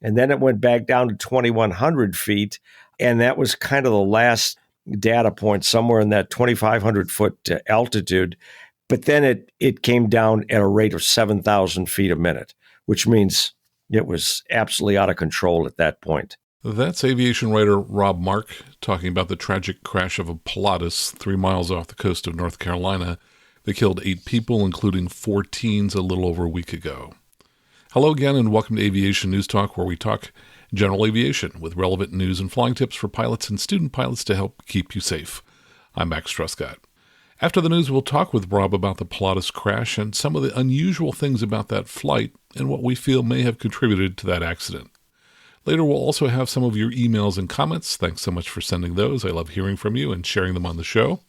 And then it went back down to 2,100 feet. And that was kind of the last data point, somewhere in that 2,500 foot altitude. But then it came down at a rate of 7,000 feet a minute, which means it was absolutely out of control at that point. That's aviation writer Rob Mark talking about the tragic crash of a Pilatus 3 miles off the coast of North Carolina that killed 8 people, including 4 teens, a little over a week ago. Hello again, and welcome to Aviation News Talk, where we talk general aviation with relevant news and flying tips for pilots and student pilots to help keep you safe. I'm Max Truscott. After the news, we'll talk with Rob about the Pilatus crash and some of the unusual things about that flight and what we feel may have contributed to that accident. Later, we'll also have some of your emails and comments. Thanks so much for sending those. I love hearing from you and sharing them on the show.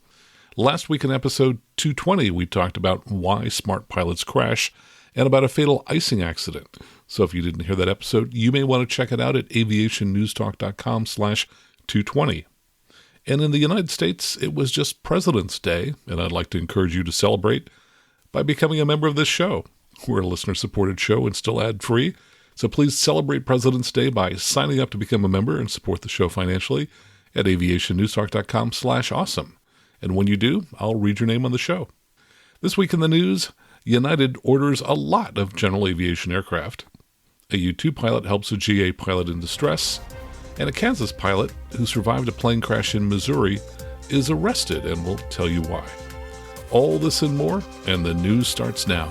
Last week in episode 220, we talked about why smart pilots crash and about a fatal icing accident. So if you didn't hear that episode, you may want to check it out at aviationnewstalk.com/220. And in the United States, it was just President's Day, and I'd like to encourage you to celebrate by becoming a member of this show. We're a listener-supported show and still ad-free, so please celebrate President's Day by signing up to become a member and support the show financially at aviationnewstalk.com/awesome. And when you do, I'll read your name on the show. This week in the news, United orders a lot of general aviation aircraft. A U-2 pilot helps a GA pilot in distress. And a Kansas pilot who survived a plane crash in Missouri is arrested, and we'll tell you why. All this and more, and the news starts now.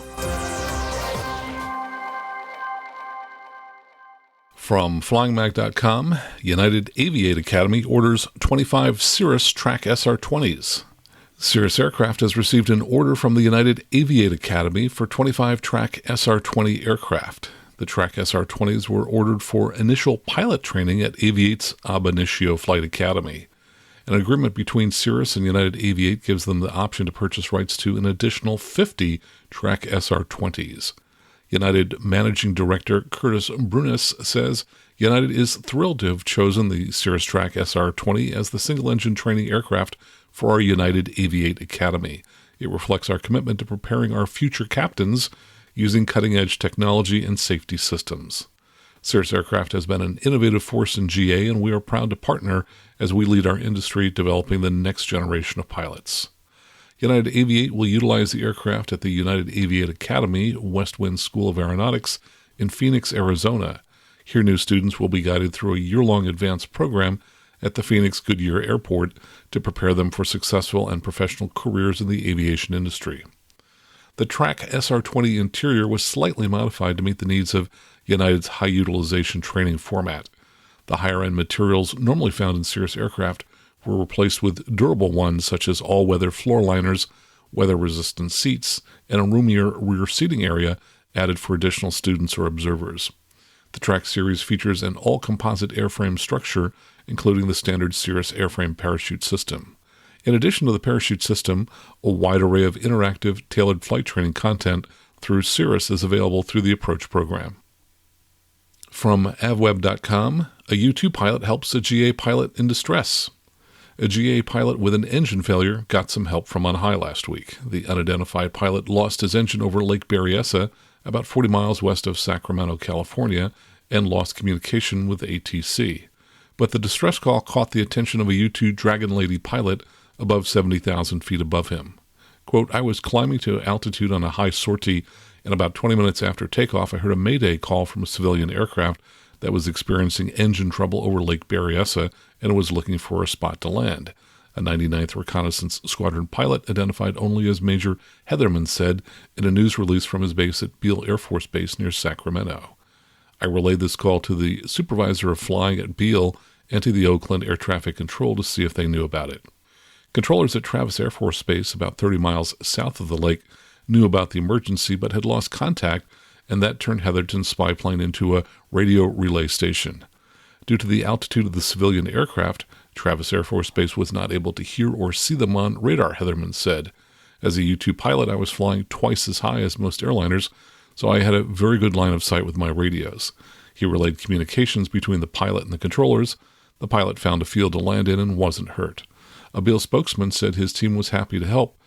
From FlyingMag.com, United Aviate Academy orders 25 Cirrus Track SR20s. Cirrus Aircraft has received an order from the United Aviate Academy for 25 Track SR20 aircraft. The Track SR20s were ordered for initial pilot training at Aviate's Ab Initio Flight Academy. An agreement between Cirrus and United Aviate gives them the option to purchase rights to an additional 50 Track SR20s. United Managing Director Curtis Brunis says United is thrilled to have chosen the Cirrus Track SR20 as the single-engine training aircraft for our United Aviate Academy. It reflects our commitment to preparing our future captains using cutting-edge technology and safety systems. Cirrus Aircraft has been an innovative force in GA, and we are proud to partner as we lead our industry developing the next generation of pilots. United Aviate will utilize the aircraft at the United Aviate Academy, West Wind School of Aeronautics in Phoenix, Arizona. Here, new students will be guided through a year-long advanced program at the Phoenix Goodyear Airport to prepare them for successful and professional careers in the aviation industry. The Track SR20 interior was slightly modified to meet the needs of United's high-utilization training format. The higher-end materials normally found in Cirrus aircraft were replaced with durable ones such as all-weather floor liners, weather-resistant seats, and a roomier rear seating area added for additional students or observers. The Track series features an all-composite airframe structure, including the standard Cirrus airframe parachute system. In addition to the parachute system, a wide array of interactive, tailored flight training content through Cirrus is available through the Approach program. From avweb.com, a U-2 pilot helps a GA pilot in distress. A GA pilot with an engine failure got some help from on high last week. The unidentified pilot lost his engine over Lake Berryessa, about 40 miles west of Sacramento, California, and lost communication with ATC. But the distress call caught the attention of a U-2 Dragon Lady pilot above 70,000 feet above him. Quote, "I was climbing to altitude on a high sortie, and about 20 minutes after takeoff, I heard a mayday call from a civilian aircraft that was experiencing engine trouble over Lake Berryessa and was looking for a spot to land." A 99th Reconnaissance Squadron pilot, identified only as Major Heatherman, said in a news release from his base at Beale Air Force Base near Sacramento. "I relayed this call to the supervisor of flying at Beale and to the Oakland Air Traffic Control to see if they knew about it. Controllers at Travis Air Force Base, about 30 miles south of the lake, knew about the emergency but had lost contact, and that turned Heatherton's spy plane into a radio relay station. Due to the altitude of the civilian aircraft, Travis Air Force Base was not able to hear or see them on radar," Heatherman said. "As a U-2 pilot, I was flying twice as high as most airliners, so I had a very good line of sight with my radios." He relayed communications between the pilot and the controllers. The pilot found a field to land in and wasn't hurt. A Beale spokesman said his team was happy to help.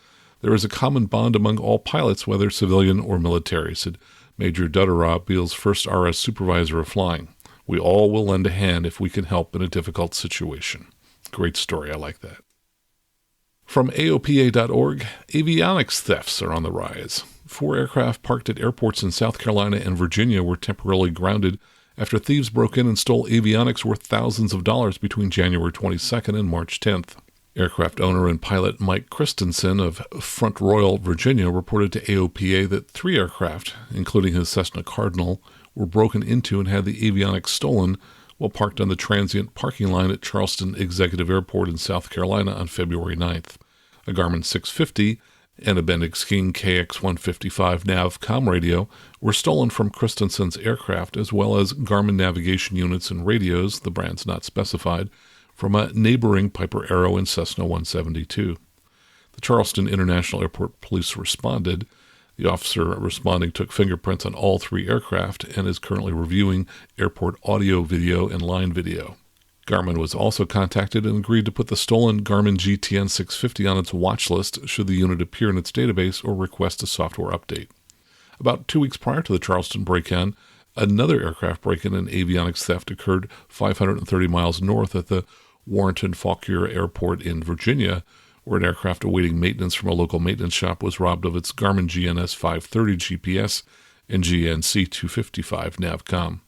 "There is a common bond among all pilots, whether civilian or military," said Major Dutterah, Beale's first RS supervisor of flying. We all will lend a hand if we can help in a difficult situation. Great story. I like that. From AOPA.org, avionics thefts are on the rise. 4 aircraft parked at airports in South Carolina and Virginia were temporarily grounded after thieves broke in and stole avionics worth thousands of dollars between January 22nd and March 10th. Aircraft owner and pilot Mike Christensen of Front Royal, Virginia, reported to AOPA that 3 aircraft, including his Cessna Cardinal, were broken into and had the avionics stolen while parked on the transient parking line at Charleston Executive Airport in South Carolina on February 9th. A Garmin 650 and a Bendix King KX155 nav comm radio were stolen from Christensen's aircraft, as well as Garmin navigation units and radios, the brands not specified, from a neighboring Piper Arrow and Cessna 172. The Charleston International Airport police responded. The officer responding took fingerprints on all 3 aircraft and is currently reviewing airport audio, video, and line video. Garmin was also contacted and agreed to put the stolen Garmin GTN 650 on its watch list should the unit appear in its database or request a software update. About 2 weeks prior to the Charleston break-in, another aircraft break-in and avionics theft occurred 530 miles north at the Warrenton-Fauquier Airport in Virginia, where an aircraft awaiting maintenance from a local maintenance shop was robbed of its Garmin GNS 530 GPS and GNC 255 Navcom.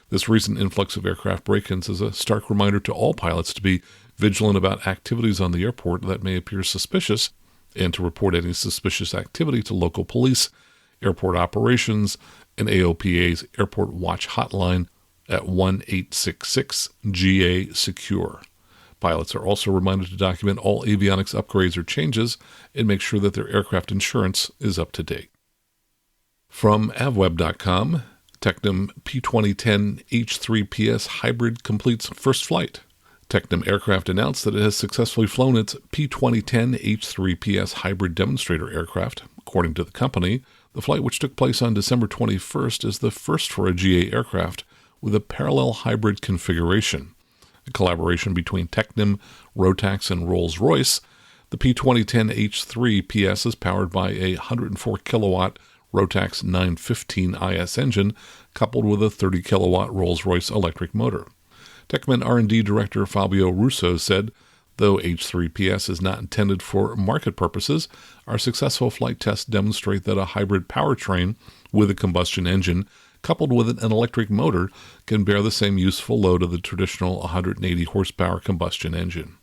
This recent influx of aircraft break-ins is a stark reminder to all pilots to be vigilant about activities on the airport that may appear suspicious and to report any suspicious activity to local police, airport operations, and AOPA's Airport Watch hotline at 1-866-GA-SECURE. Pilots are also reminded to document all avionics upgrades or changes and make sure that their aircraft insurance is up to date. From avweb.com, Technum P2010 H3PS hybrid completes first flight. Technum Aircraft announced that it has successfully flown its P2010 H3PS hybrid demonstrator aircraft. According to the company, the flight, which took place on December 21st, is the first for a GA aircraft with a parallel hybrid configuration. A collaboration between Technum, Rotax, and Rolls-Royce, the P2010 H3PS is powered by a 104-kilowatt Rotax 915 IS engine coupled with a 30-kilowatt Rolls-Royce electric motor. Technum R&D Director Fabio Russo said, though H3PS is not intended for market purposes, our successful flight tests demonstrate that a hybrid powertrain with a combustion engine coupled with an electric motor can bear the same useful load of the traditional 180 horsepower combustion engine.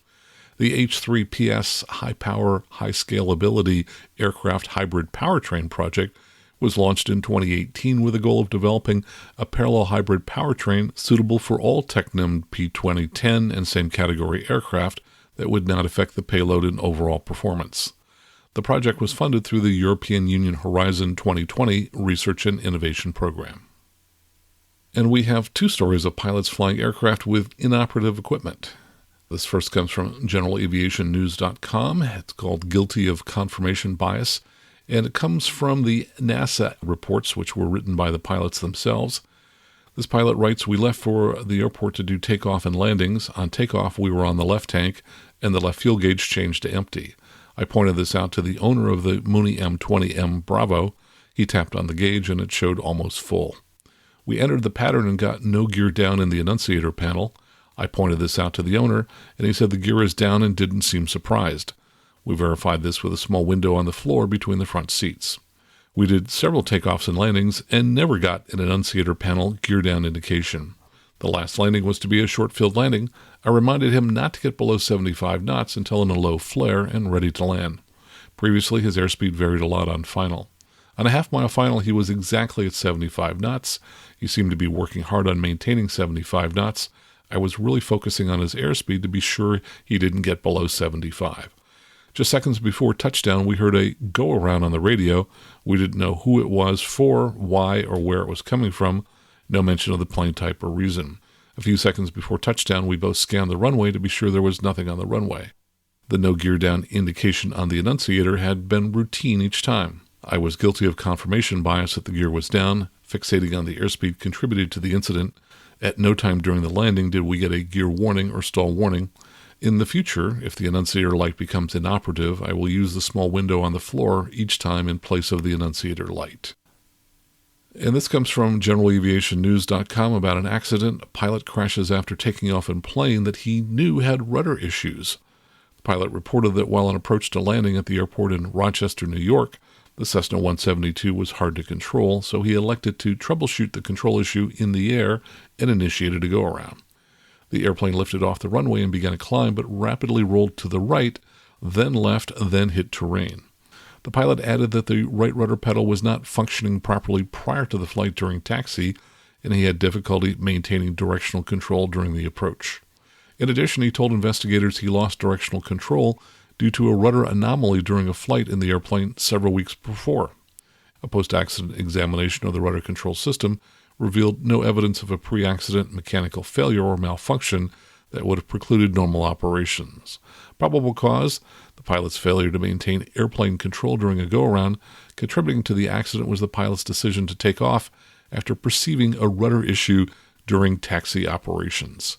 The H3PS high-power, high-scalability aircraft hybrid powertrain project was launched in 2018 with the goal of developing a parallel hybrid powertrain suitable for all Technum P2010 and same category aircraft that would not affect the payload and overall performance. The project was funded through the European Union Horizon 2020 Research and Innovation Program. And we have 2 stories of pilots flying aircraft with inoperative equipment. This first comes from GeneralAviationNews.com. It's called Guilty of Confirmation Bias, and it comes from the NASA reports, which were written by the pilots themselves. This pilot writes, "We left for the airport to do takeoff and landings. On takeoff, we were on the left tank, and the left fuel gauge changed to empty. I pointed this out to the owner of the Mooney M20M Bravo. He tapped on the gauge, and it showed almost full. We entered the pattern and got no gear down in the annunciator panel. I pointed this out to the owner, and he said the gear is down and didn't seem surprised. We verified this with a small window on the floor between the front seats. We did several takeoffs and landings and never got an annunciator panel gear down indication. The last landing was to be a short-field landing. I reminded him not to get below 75 knots until in a low flare and ready to land. Previously, his airspeed varied a lot on final. On a half-mile final, he was exactly at 75 knots. He seemed to be working hard on maintaining 75 knots. I was really focusing on his airspeed to be sure he didn't get below 75. Just seconds before touchdown, we heard a go-around on the radio. We didn't know who it was for, why, or where it was coming from. No mention of the plane type or reason. A few seconds before touchdown, we both scanned the runway to be sure there was nothing on the runway. The no gear down indication on the annunciator had been routine each time. I was guilty of confirmation bias that the gear was down. Fixating on the airspeed contributed to the incident. At no time during the landing did we get a gear warning or stall warning. In the future, if the annunciator light becomes inoperative, I will use the small window on the floor each time in place of the annunciator light." And this comes from GeneralAviationNews.com about an accident. A pilot crashes after taking off in plane that he knew had rudder issues. The pilot reported that while on approach to landing at the airport in Rochester, New York, the Cessna 172 was hard to control, so he elected to troubleshoot the control issue in the air and initiated a go-around. The airplane lifted off the runway and began a climb, but rapidly rolled to the right, then left, then hit terrain. The pilot added that the right rudder pedal was not functioning properly prior to the flight during taxi, and he had difficulty maintaining directional control during the approach. In addition, he told investigators he lost directional control due to a rudder anomaly during a flight in the airplane several weeks before. A post-accident examination of the rudder control system revealed no evidence of a pre-accident mechanical failure or malfunction that would have precluded normal operations. Probable cause: the pilot's failure to maintain airplane control during a go-around. Contributing to the accident was the pilot's decision to take off after perceiving a rudder issue during taxi operations.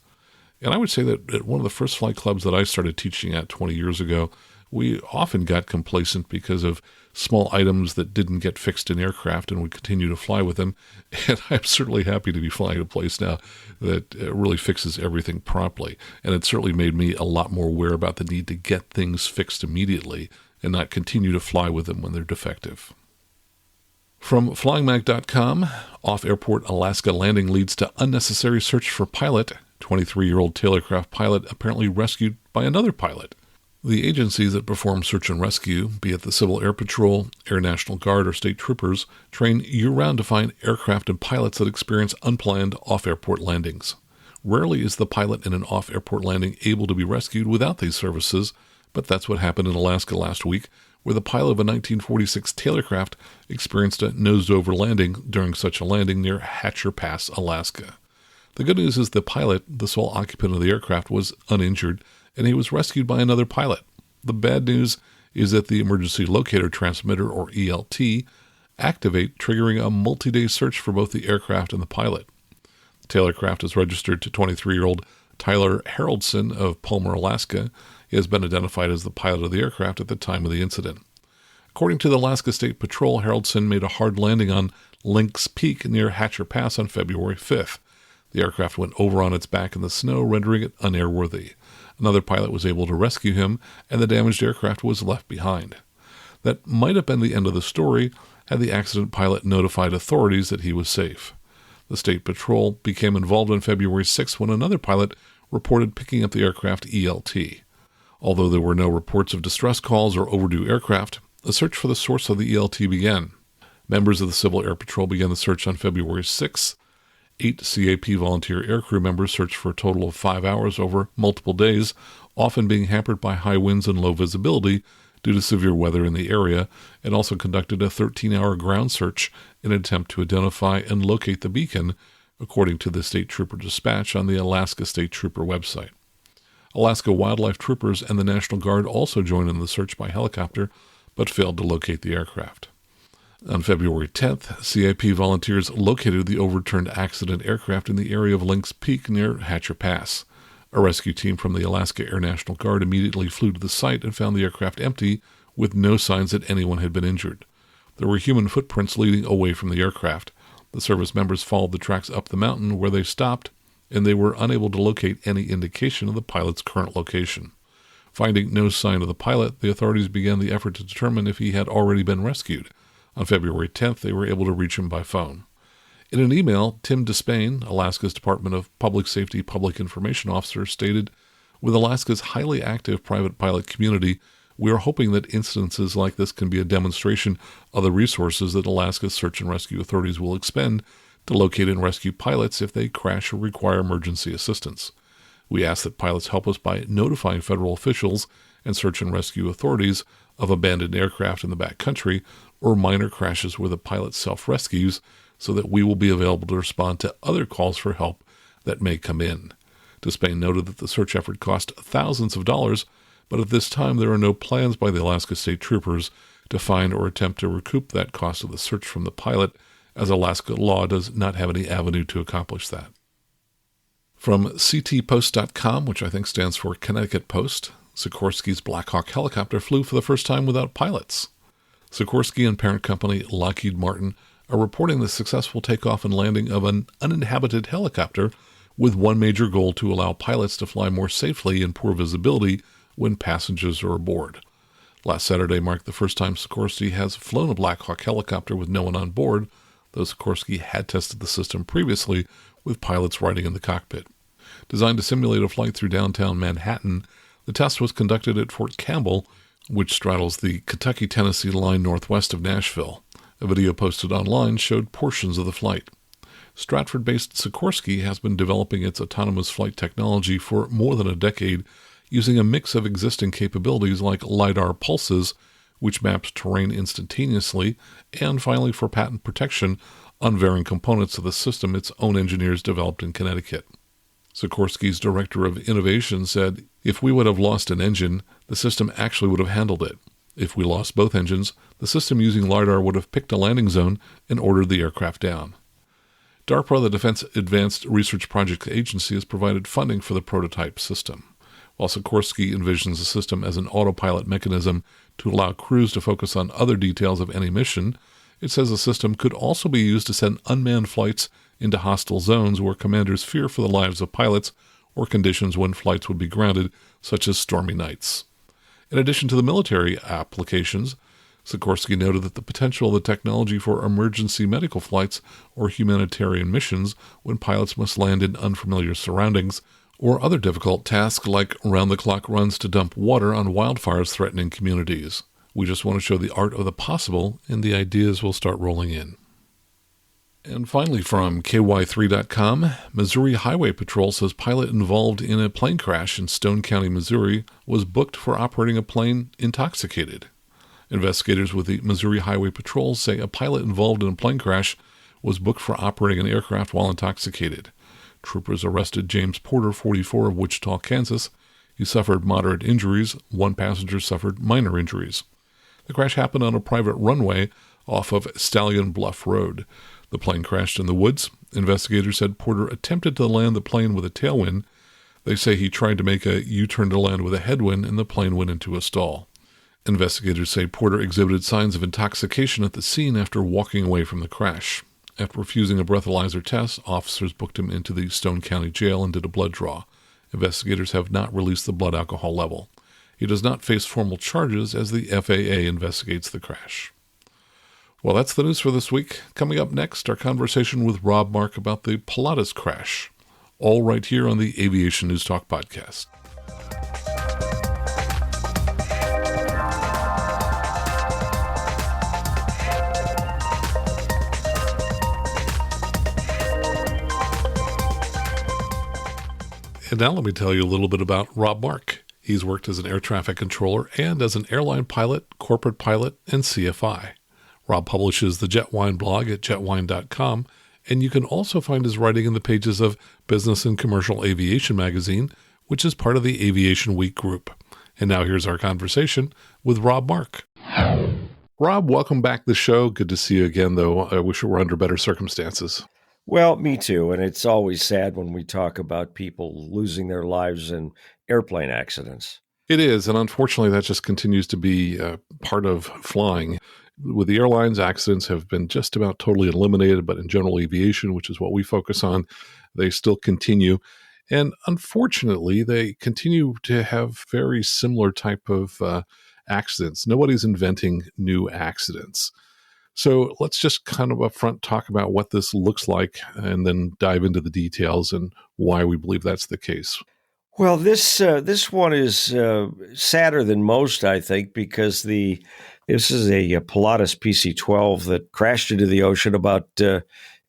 And I would say that at one of the first flight clubs that I started teaching at 20 years ago, we often got complacent because of small items that didn't get fixed in aircraft, and we continue to fly with them. And I'm certainly happy to be flying a place now that really fixes everything properly. And it certainly made me a lot more aware about the need to get things fixed immediately and not continue to fly with them when they're defective. From FlyingMag.com, off-airport Alaska landing leads to unnecessary search for pilot. 23-year-old tailorcraft pilot apparently rescued by another pilot. The agencies that perform search and rescue, be it the Civil Air Patrol, Air National Guard, or state troopers, train year-round to find aircraft and pilots that experience unplanned off-airport landings. Rarely is the pilot in an off-airport landing able to be rescued without these services, but that's what happened in Alaska last week, where the pilot of a 1946 tailorcraft experienced a nosed-over landing during such a landing near Hatcher Pass, Alaska. The good news is the pilot, the sole occupant of the aircraft, was uninjured, and he was rescued by another pilot. The bad news is that the emergency locator transmitter, or ELT, activate, triggering a multi-day search for both the aircraft and the pilot. The tailorcraft is registered to 23-year-old Tyler Haroldson of Palmer, Alaska. He has been identified as the pilot of the aircraft at the time of the incident. According to the Alaska State Patrol, Haroldson made a hard landing on Lynx Peak near Hatcher Pass on February 5th. The aircraft went over on its back in the snow, rendering it unairworthy. Another pilot was able to rescue him, and the damaged aircraft was left behind. That might have been the end of the story had the accident pilot notified authorities that he was safe. The State Patrol became involved on February 6th when another pilot reported picking up the aircraft ELT. Although there were no reports of distress calls or overdue aircraft, a search for the source of the ELT began. Members of the Civil Air Patrol began the search on February 6th. 8 CAP volunteer aircrew members searched for a total of 5 hours over multiple days, often being hampered by high winds and low visibility due to severe weather in the area, and also conducted a 13-hour ground search in an attempt to identify and locate the beacon, according to the State Trooper Dispatch on the Alaska State Trooper website. Alaska Wildlife Troopers and the National Guard also joined in the search by helicopter, but failed to locate the aircraft. On February 10th, CIP volunteers located the overturned accident aircraft in the area of Lynx Peak near Hatcher Pass. A rescue team from the Alaska Air National Guard immediately flew to the site and found the aircraft empty, with no signs that anyone had been injured. There were human footprints leading away from the aircraft. The service members followed the tracks up the mountain where they stopped, and they were unable to locate any indication of the pilot's current location. Finding no sign of the pilot, the authorities began the effort to determine if he had already been rescued. On February 10th, they were able to reach him by phone. In an email, Tim Despain, Alaska's Department of Public Safety Public Information Officer, stated, "With Alaska's highly active private pilot community, we are hoping that instances like this can be a demonstration of the resources that Alaska's search and rescue authorities will expend to locate and rescue pilots if they crash or require emergency assistance. We ask that pilots help us by notifying federal officials and search and rescue authorities of abandoned aircraft in the backcountry or minor crashes where the pilot self-rescues, so that we will be available to respond to other calls for help that may come in." Despain noted that the search effort cost thousands of dollars, but at this time there are no plans by the Alaska State Troopers to find or attempt to recoup that cost of the search from the pilot, as Alaska law does not have any avenue to accomplish that. From ctpost.com, which I think stands for Connecticut Post, Sikorsky's Black Hawk helicopter flew for the first time without pilots. Sikorsky and parent company Lockheed Martin are reporting the successful takeoff and landing of an uninhabited helicopter with one major goal to allow pilots to fly more safely in poor visibility when passengers are aboard. Last Saturday marked the first time Sikorsky has flown a Black Hawk helicopter with no one on board, though Sikorsky had tested the system previously with pilots riding in the cockpit. Designed to simulate a flight through downtown Manhattan, the test was conducted at Fort Campbell, which straddles the Kentucky-Tennessee line northwest of Nashville. A video posted online showed portions of the flight. Stratford-based Sikorsky has been developing its autonomous flight technology for more than a decade, using a mix of existing capabilities like LiDAR pulses, which maps terrain instantaneously, and finally for patent protection, unvarying components of the system its own engineers developed in Connecticut. Sikorsky's director of innovation said, "If we would have lost an engine, the system actually would have handled it. If we lost both engines, the system using LiDAR would have picked a landing zone and ordered the aircraft down." DARPA, the Defense Advanced Research Projects Agency, has provided funding for the prototype system. While Sikorsky envisions the system as an autopilot mechanism to allow crews to focus on other details of any mission, it says the system could also be used to send unmanned flights into hostile zones where commanders fear for the lives of pilots or conditions when flights would be grounded, such as stormy nights. In addition to the military applications, Sikorsky noted that the potential of the technology for emergency medical flights or humanitarian missions when pilots must land in unfamiliar surroundings or other difficult tasks like round-the-clock runs to dump water on wildfires threatening communities. We just want to show the art of the possible, and the ideas will start rolling in. And finally, from KY3.com, Missouri Highway Patrol says pilot involved in a plane crash in Stone County, Missouri, was booked for operating a plane intoxicated. Investigators with the Missouri Highway Patrol say a pilot involved in a plane crash was booked for operating an aircraft while intoxicated. Troopers arrested James Porter, 44, of Wichita, Kansas. He suffered moderate injuries. One passenger suffered minor injuries. The crash happened on a private runway off of Stallion Bluff Road. The plane crashed in the woods. Investigators said Porter attempted to land the plane with a tailwind. They say he tried to make a U-turn to land with a headwind, and the plane went into a stall. Investigators say Porter exhibited signs of intoxication at the scene after walking away from the crash. After refusing a breathalyzer test, officers booked him into the Stone County Jail and did a blood draw. Investigators have not released the blood alcohol level. He does not face formal charges as the FAA investigates the crash. Well, that's the news for this week. Coming up next, our conversation with Rob Mark about the Pilatus crash. All right here on the Aviation News Talk podcast. And now let me tell you a little bit about Rob Mark. He's worked as an air traffic controller and as an airline pilot, corporate pilot, and CFI. Rob publishes the Jetwine blog at jetwine.com, and you can also find his writing in the pages of Business and Commercial Aviation magazine, which is part of the Aviation Week group. And now here's our conversation with Rob Mark. Rob, welcome back to the show. Good to see you again, though. I wish it were under better circumstances. Well, me too. And it's always sad when we talk about people losing their lives in airplane accidents. It is. And unfortunately, that just continues to be part of flying. With the airlines, accidents have been just about totally eliminated, but in general aviation, which is what we focus on, they still continue. And unfortunately, they continue to have very similar type of accidents. Nobody's inventing new accidents. So let's just kind of upfront talk about what this looks like and then dive into the details and why we believe that's the case. Well, this one is sadder than most, I think, because this is a Pilatus PC-12 that crashed into the ocean about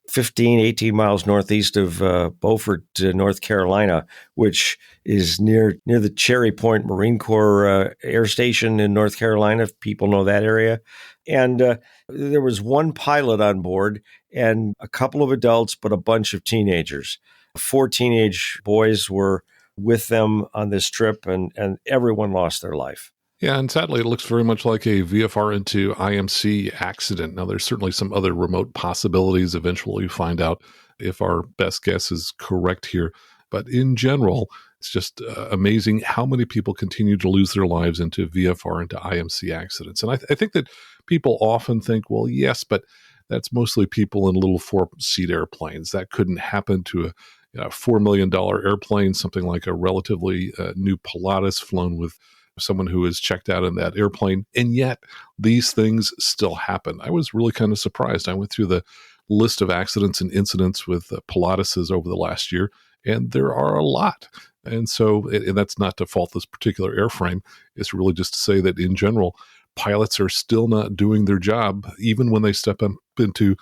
15, 18 miles northeast of Beaufort, North Carolina, which is near the Cherry Point Marine Corps Air Station in North Carolina, if people know that area. And there was one pilot on board and a couple of adults, but a bunch of teenagers. 4 teenage boys were with them on this trip, and everyone lost their life. Yeah, and sadly, it looks very much like a VFR into IMC accident. Now, there's certainly some other remote possibilities. Eventually, we find out if our best guess is correct here. But in general, it's just amazing how many people continue to lose their lives into VFR into IMC accidents. And I think that people often think, well, yes, but that's mostly people in little 4-seat airplanes. That couldn't happen to a $4 million airplane, something like a relatively new Pilatus flown with someone who is checked out in that airplane. And yet these things still happen. I was really kind of surprised. I went through the list of accidents and incidents with Pilatuses over the last year, and there are a lot. And so, and that's not to fault this particular airframe. It's really just to say that in general, pilots are still not doing their job, even when they step up into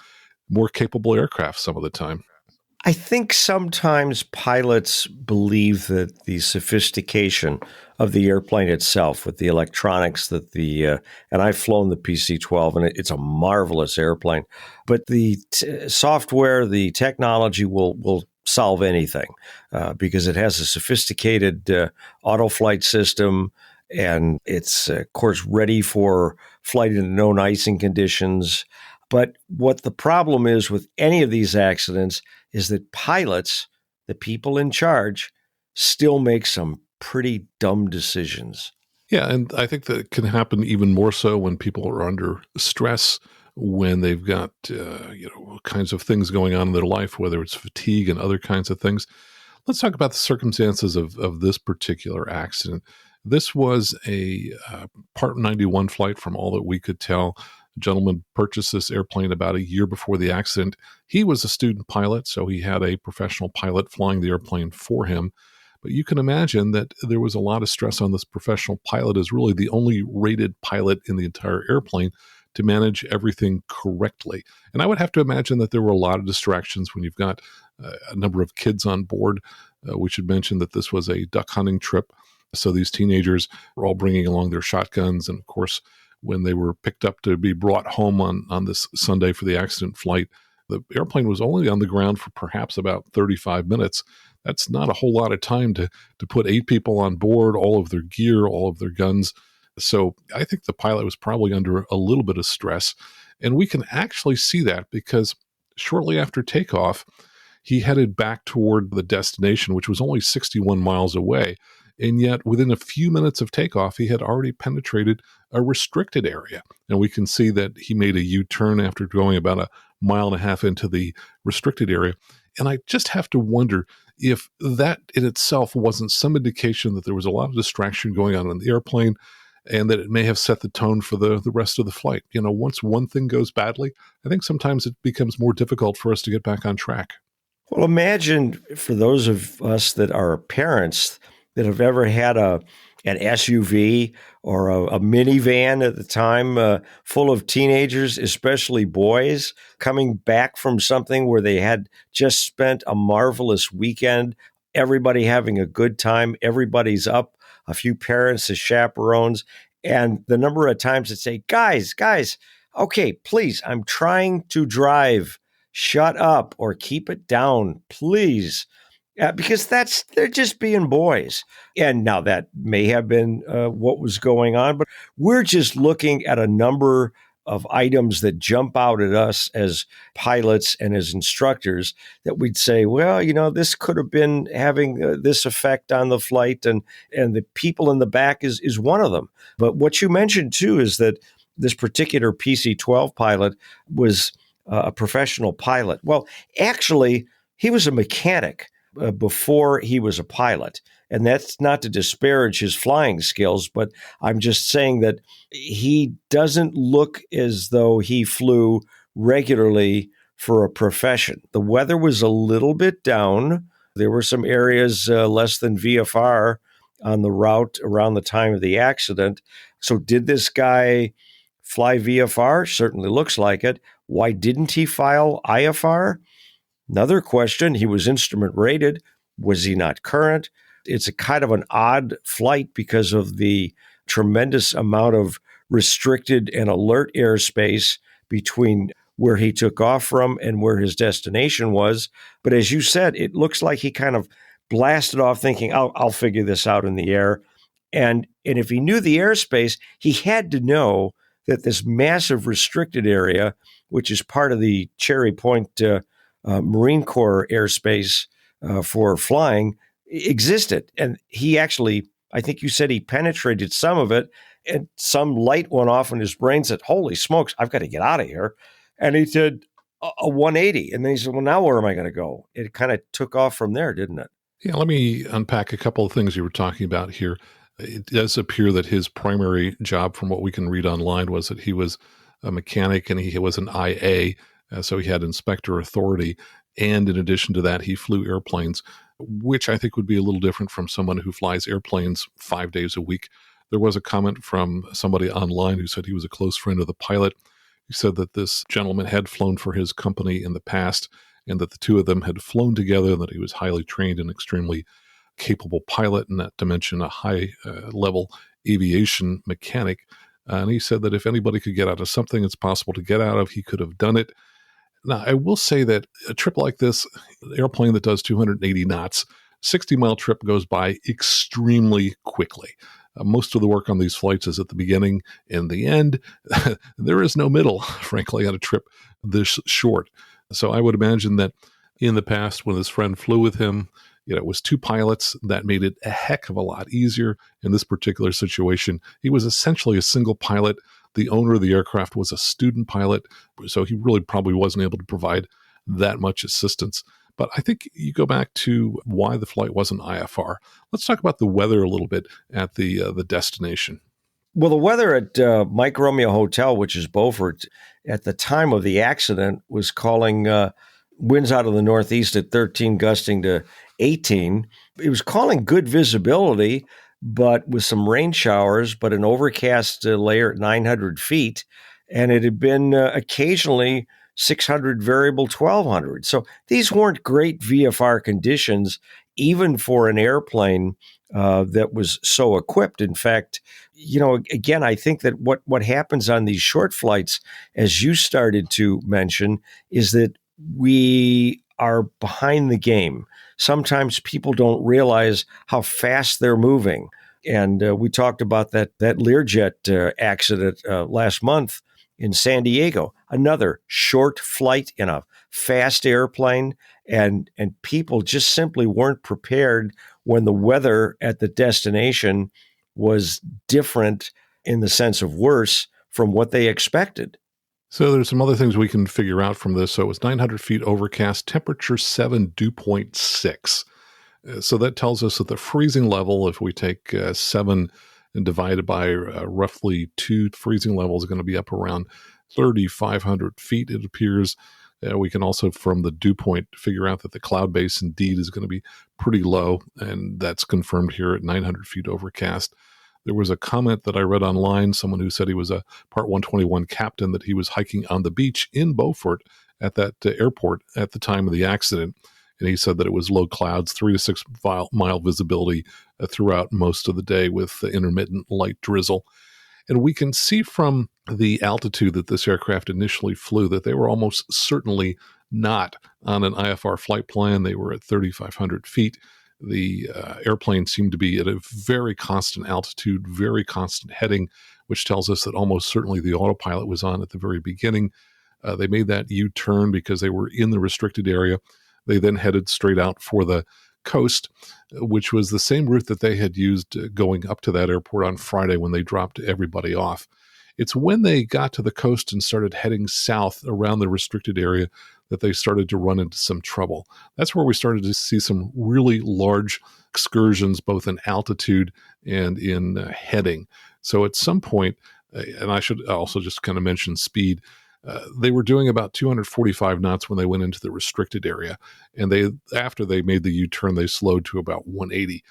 more capable aircraft some of the time. I think sometimes pilots believe that the sophistication of the airplane itself, with the electronics that and I've flown the PC-12, and it's a marvelous airplane, but the software, the technology will solve anything because it has a sophisticated auto flight system, and it's, of course, ready for flight in known icing conditions. But what the problem is with any of these accidents is that pilots, the people in charge, still make some pretty dumb decisions. Yeah, and I think that can happen even more so when people are under stress, when they've got kinds of things going on in their life, whether it's fatigue and other kinds of things. Let's talk about the circumstances of this particular accident. This was a Part 91 flight, from all that we could tell. A gentleman purchased this airplane about a year before the accident. He was a student pilot, so he had a professional pilot flying the airplane for him. But you can imagine that there was a lot of stress on this professional pilot, as really the only rated pilot in the entire airplane, to manage everything correctly. And I would have to imagine that there were a lot of distractions when you've got a number of kids on board. We should mention that this was a duck hunting trip. So these teenagers were all bringing along their shotguns. And of course, when they were picked up to be brought home on this Sunday for the accident flight, the airplane was only on the ground for perhaps about 35 minutes. That's not a whole lot of time to put 8 people on board, all of their gear, all of their guns. So I think the pilot was probably under a little bit of stress. And we can actually see that because shortly after takeoff, he headed back toward the destination, which was only 61 miles away. And yet within a few minutes of takeoff, he had already penetrated a restricted area. And we can see that he made a U-turn after going about 1.5 miles into the restricted area. And I just have to wonder if that in itself wasn't some indication that there was a lot of distraction going on in the airplane, and that it may have set the tone for the rest of the flight. Once one thing goes badly, I think sometimes it becomes more difficult for us to get back on track. Well, imagine for those of us that are parents that have ever had an SUV or a minivan at the time full of teenagers, especially boys, coming back from something where they had just spent a marvelous weekend, everybody having a good time, everybody's up, a few parents as chaperones, and the number of times that say, guys, okay, please, I'm trying to drive, shut up or keep it down, please. Because they're just being boys. And now that may have been what was going on, but we're just looking at a number of items that jump out at us as pilots and as instructors that we'd say, well, this could have been having this effect on the flight, and the people in the back is one of them. But what you mentioned too is that this particular PC-12 pilot was a professional pilot. Well, actually, he was a mechanic before he was a pilot. And that's not to disparage his flying skills, but I'm just saying that he doesn't look as though he flew regularly for a profession. The weather was a little bit down. There were some areas less than VFR on the route around the time of the accident. So did this guy fly VFR? Certainly looks like it. Why didn't he file IFR? Another question, he was instrument rated. Was he not current? It's a kind of an odd flight because of the tremendous amount of restricted and alert airspace between where he took off from and where his destination was. But as you said, it looks like he kind of blasted off thinking, I'll figure this out in the air. And if he knew the airspace, he had to know that this massive restricted area, which is part of the Cherry Point Marine Corps airspace for flying, existed. And he actually, I think you said he penetrated some of it, and some light went off in his brain, said, holy smokes, I've got to get out of here. And he said, a 180. And then he said, well, now where am I going to go? It kind of took off from there, didn't it? Yeah, let me unpack a couple of things you were talking about here. It does appear that his primary job, from what we can read online, was that he was a mechanic and he was an IA, so he had inspector authority. And in addition to that, he flew airplanes, which I think would be a little different from someone who flies airplanes 5 days a week. There was a comment from somebody online who said he was a close friend of the pilot. He said that this gentleman had flown for his company in the past and that the two of them had flown together and that he was highly trained and extremely capable pilot, and not to mention a high-level aviation mechanic. And he said that if anybody could get out of something it's possible to get out of, he could have done it. Now, I will say that a trip like this, an airplane that does 280 knots, 60-mile trip goes by extremely quickly. Most of the work on these flights is at the beginning and the end. There is no middle, frankly, on a trip this short. So I would imagine that in the past, when his friend flew with him, it was two pilots. That made it a heck of a lot easier. In this particular situation, he was essentially a single pilot. The owner of the aircraft was a student pilot, so he really probably wasn't able to provide that much assistance. But I think you go back to why the flight wasn't IFR. Let's talk about the weather a little bit at the destination. Well, the weather at Mike Romeo Hotel, which is Beaufort, at the time of the accident was calling winds out of the northeast at 13, gusting to 18. It was calling good visibility, but with some rain showers, but an overcast layer at 900 feet. And it had been occasionally 600 variable 1200. So these weren't great VFR conditions, even for an airplane that was so equipped. In fact, again, I think that what happens on these short flights, as you started to mention, is that we are behind the game. Sometimes people don't realize how fast they're moving. And we talked about that Learjet accident last month in San Diego, another short flight in a fast airplane, and people just simply weren't prepared when the weather at the destination was different, in the sense of worse, from what they expected. So there's some other things we can figure out from this. So it was 900 feet overcast, temperature 7, dew point 6. So that tells us that the freezing level, if we take 7 and divide it by roughly 2, freezing level is going to be up around 3,500 feet, it appears. We can also, from the dew point, figure out that the cloud base indeed is going to be pretty low, and that's confirmed here at 900 feet overcast. There was a comment that I read online, someone who said he was a Part 121 captain, that he was hiking on the beach in Beaufort at that airport at the time of the accident. And he said that it was low clouds, 3 to 6 mile visibility throughout most of the day with intermittent light drizzle. And we can see from the altitude that this aircraft initially flew that they were almost certainly not on an IFR flight plan. They were at 3,500 feet. The airplane seemed to be at a very constant altitude, very constant heading, which tells us that almost certainly the autopilot was on at the very beginning. They made that U-turn because they were in the restricted area. They then headed straight out for the coast, which was the same route that they had used going up to that airport on Friday when they dropped everybody off. It's when they got to the coast and started heading south around the restricted area that they started to run into some trouble. That's where we started to see some really large excursions, both in altitude and in heading. So at some point, and I should also just kind of mention speed, they were doing about 245 knots when they went into the restricted area. And after they made the U-turn, they slowed to about 180.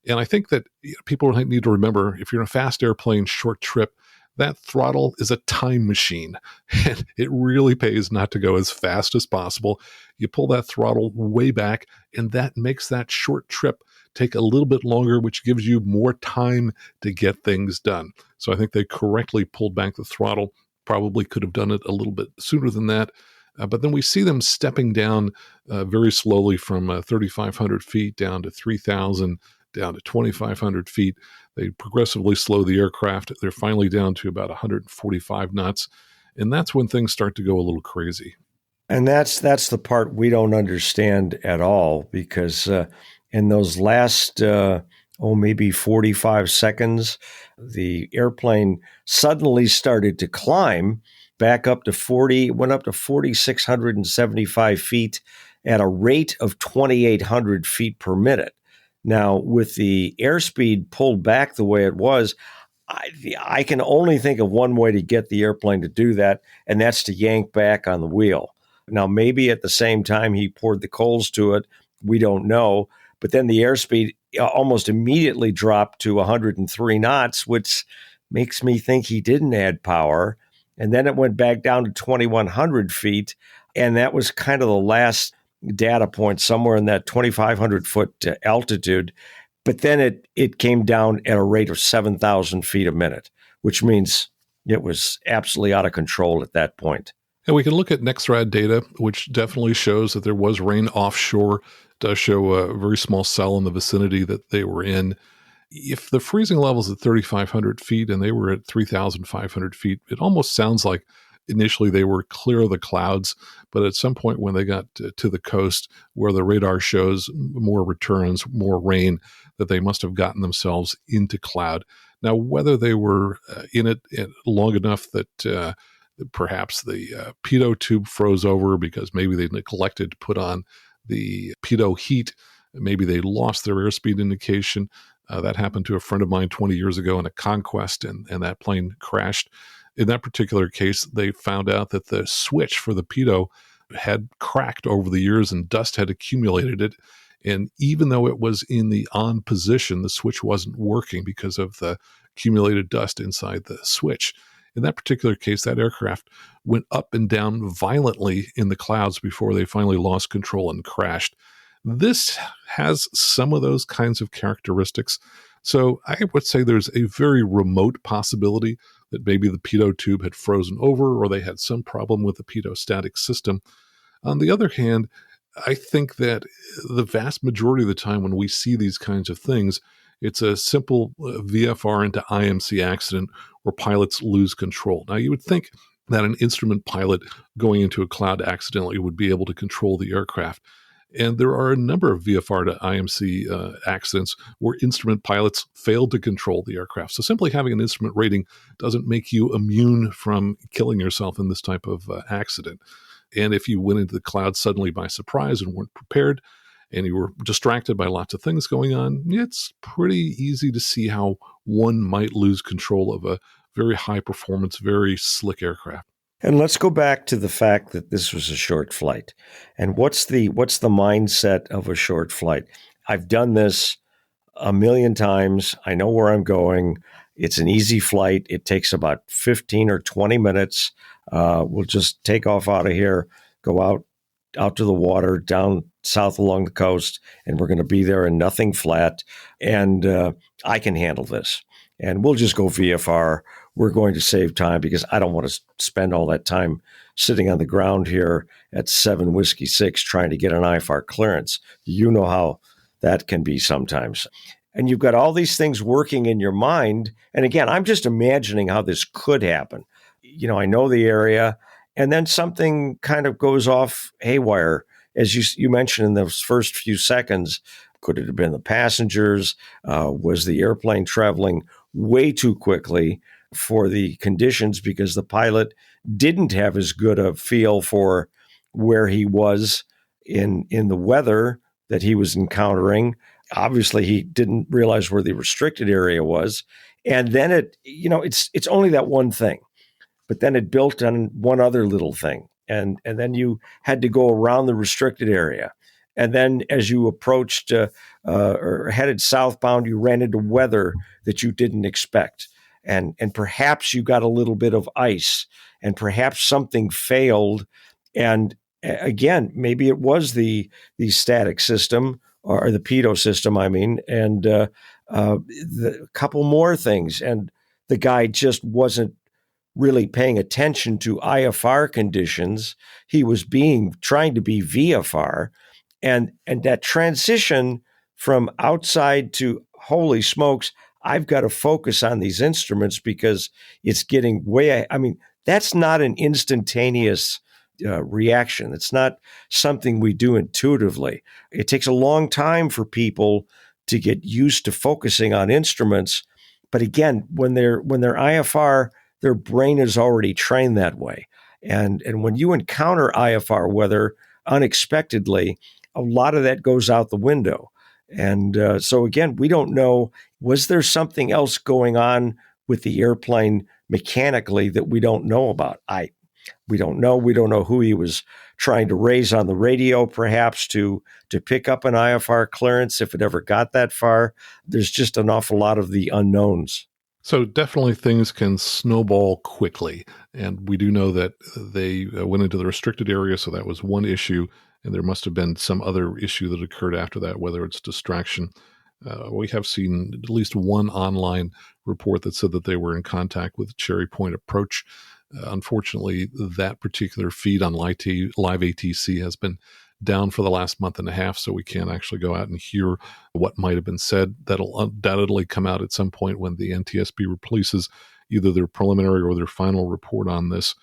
And I think that people need to remember, if you're in a fast airplane, short trip, that throttle is a time machine, and it really pays not to go as fast as possible. You pull that throttle way back, and that makes that short trip take a little bit longer, which gives you more time to get things done. So I think they correctly pulled back the throttle. Probably could have done it a little bit sooner than that. But then we see them stepping down very slowly from 3,500 feet down to 3,000, down to 2,500 feet. They progressively slow the aircraft. They're finally down to about 145 knots. And that's when things start to go a little crazy. And that's the part we don't understand at all, because in those last, maybe 45 seconds, the airplane suddenly started to climb, back up to 40, went up to 4,675 feet at a rate of 2,800 feet per minute. Now, with the airspeed pulled back the way it was, I can only think of one way to get the airplane to do that, and that's to yank back on the wheel. Now, maybe at the same time he poured the coals to it, we don't know. But then the airspeed almost immediately dropped to 103 knots, which makes me think he didn't add power. And then it went back down to 2,100 feet, and that was kind of the last data point, somewhere in that 2,500 foot altitude. But then it came down at a rate of 7,000 feet a minute, which means it was absolutely out of control at that point. And we can look at NEXRAD data, which definitely shows that there was rain offshore. It does show a very small cell in the vicinity that they were in. If the freezing level's at 3,500 feet and they were at 3,500 feet, it almost sounds like initially they were clear of the clouds, but at some point when they got to the coast where the radar shows more returns, more rain, that they must have gotten themselves into cloud. Now, whether they were in it long enough that perhaps the pitot tube froze over because maybe they neglected to put on the pitot heat, maybe they lost their airspeed indication. That happened to a friend of mine 20 years ago in a Conquest, and that plane crashed. In that particular case, they found out that the switch for the pitot had cracked over the years and dust had accumulated it. And even though it was in the on position, the switch wasn't working because of the accumulated dust inside the switch. In that particular case, that aircraft went up and down violently in the clouds before they finally lost control and crashed. This has some of those kinds of characteristics. So I would say there's a very remote possibility that maybe the pitot tube had frozen over or they had some problem with the pitot-static system. On the other hand, I think that the vast majority of the time when we see these kinds of things, it's a simple VFR into IMC accident where pilots lose control. Now, you would think that an instrument pilot going into a cloud accidentally would be able to control the aircraft. And there are a number of VFR to IMC accidents where instrument pilots failed to control the aircraft. So simply having an instrument rating doesn't make you immune from killing yourself in this type of accident. And if you went into the cloud suddenly by surprise and weren't prepared, and you were distracted by lots of things going on, it's pretty easy to see how one might lose control of a very high performance, very slick aircraft. And let's go back to the fact that this was a short flight. And what's the mindset of a short flight? I've done this a million times. I know where I'm going. It's an easy flight. It takes about 15 or 20 minutes. We'll just take off out of here, go out to the water, down south along the coast, and we're going to be there in nothing flat. And I can handle this. And we'll just go VFR. We're going to save time because I don't want to spend all that time sitting on the ground here at 7 Whiskey 6 trying to get an IFR clearance. You know how that can be sometimes. And you've got all these things working in your mind. And again, I'm just imagining how this could happen. You know, I know the area, and then something kind of goes off haywire. As you mentioned in those first few seconds, could it have been the passengers? Was the airplane traveling way too quickly for the conditions because the pilot didn't have as good a feel for where he was in the weather that he was encountering? Obviously, he didn't realize where the restricted area was. And then it's only that one thing, but then it built on one other little thing. And then you had to go around the restricted area. And then as you approached or headed southbound, you ran into weather that you didn't expect. And perhaps you got a little bit of ice, and perhaps something failed. And again, maybe it was the static system or the pitot system, and a couple more things. And the guy just wasn't really paying attention to IFR conditions. He was trying to be VFR. And that transition from outside to holy smokes, I've got to focus on these instruments because it's getting that's not an instantaneous reaction. It's not something we do intuitively. It takes a long time for people to get used to focusing on instruments. But again, when they're IFR, their brain is already trained that way. And when you encounter IFR weather unexpectedly, a lot of that goes out the window. And so again, we don't know, was there something else going on with the airplane mechanically that we don't know about? We don't know. We don't know who he was trying to raise on the radio, perhaps to pick up an IFR clearance, if it ever got that far. There's just an awful lot of the unknowns. So definitely things can snowball quickly. And we do know that they went into the restricted area, so that was one issue. And there must have been some other issue that occurred after that, whether it's distraction. We have seen at least one online report that said that they were in contact with Cherry Point approach. Unfortunately, that particular feed on live ATC has been down for the last month and a half, so we can't actually go out and hear what might have been said. That'll undoubtedly come out at some point when the NTSB releases either their preliminary or their final report on this.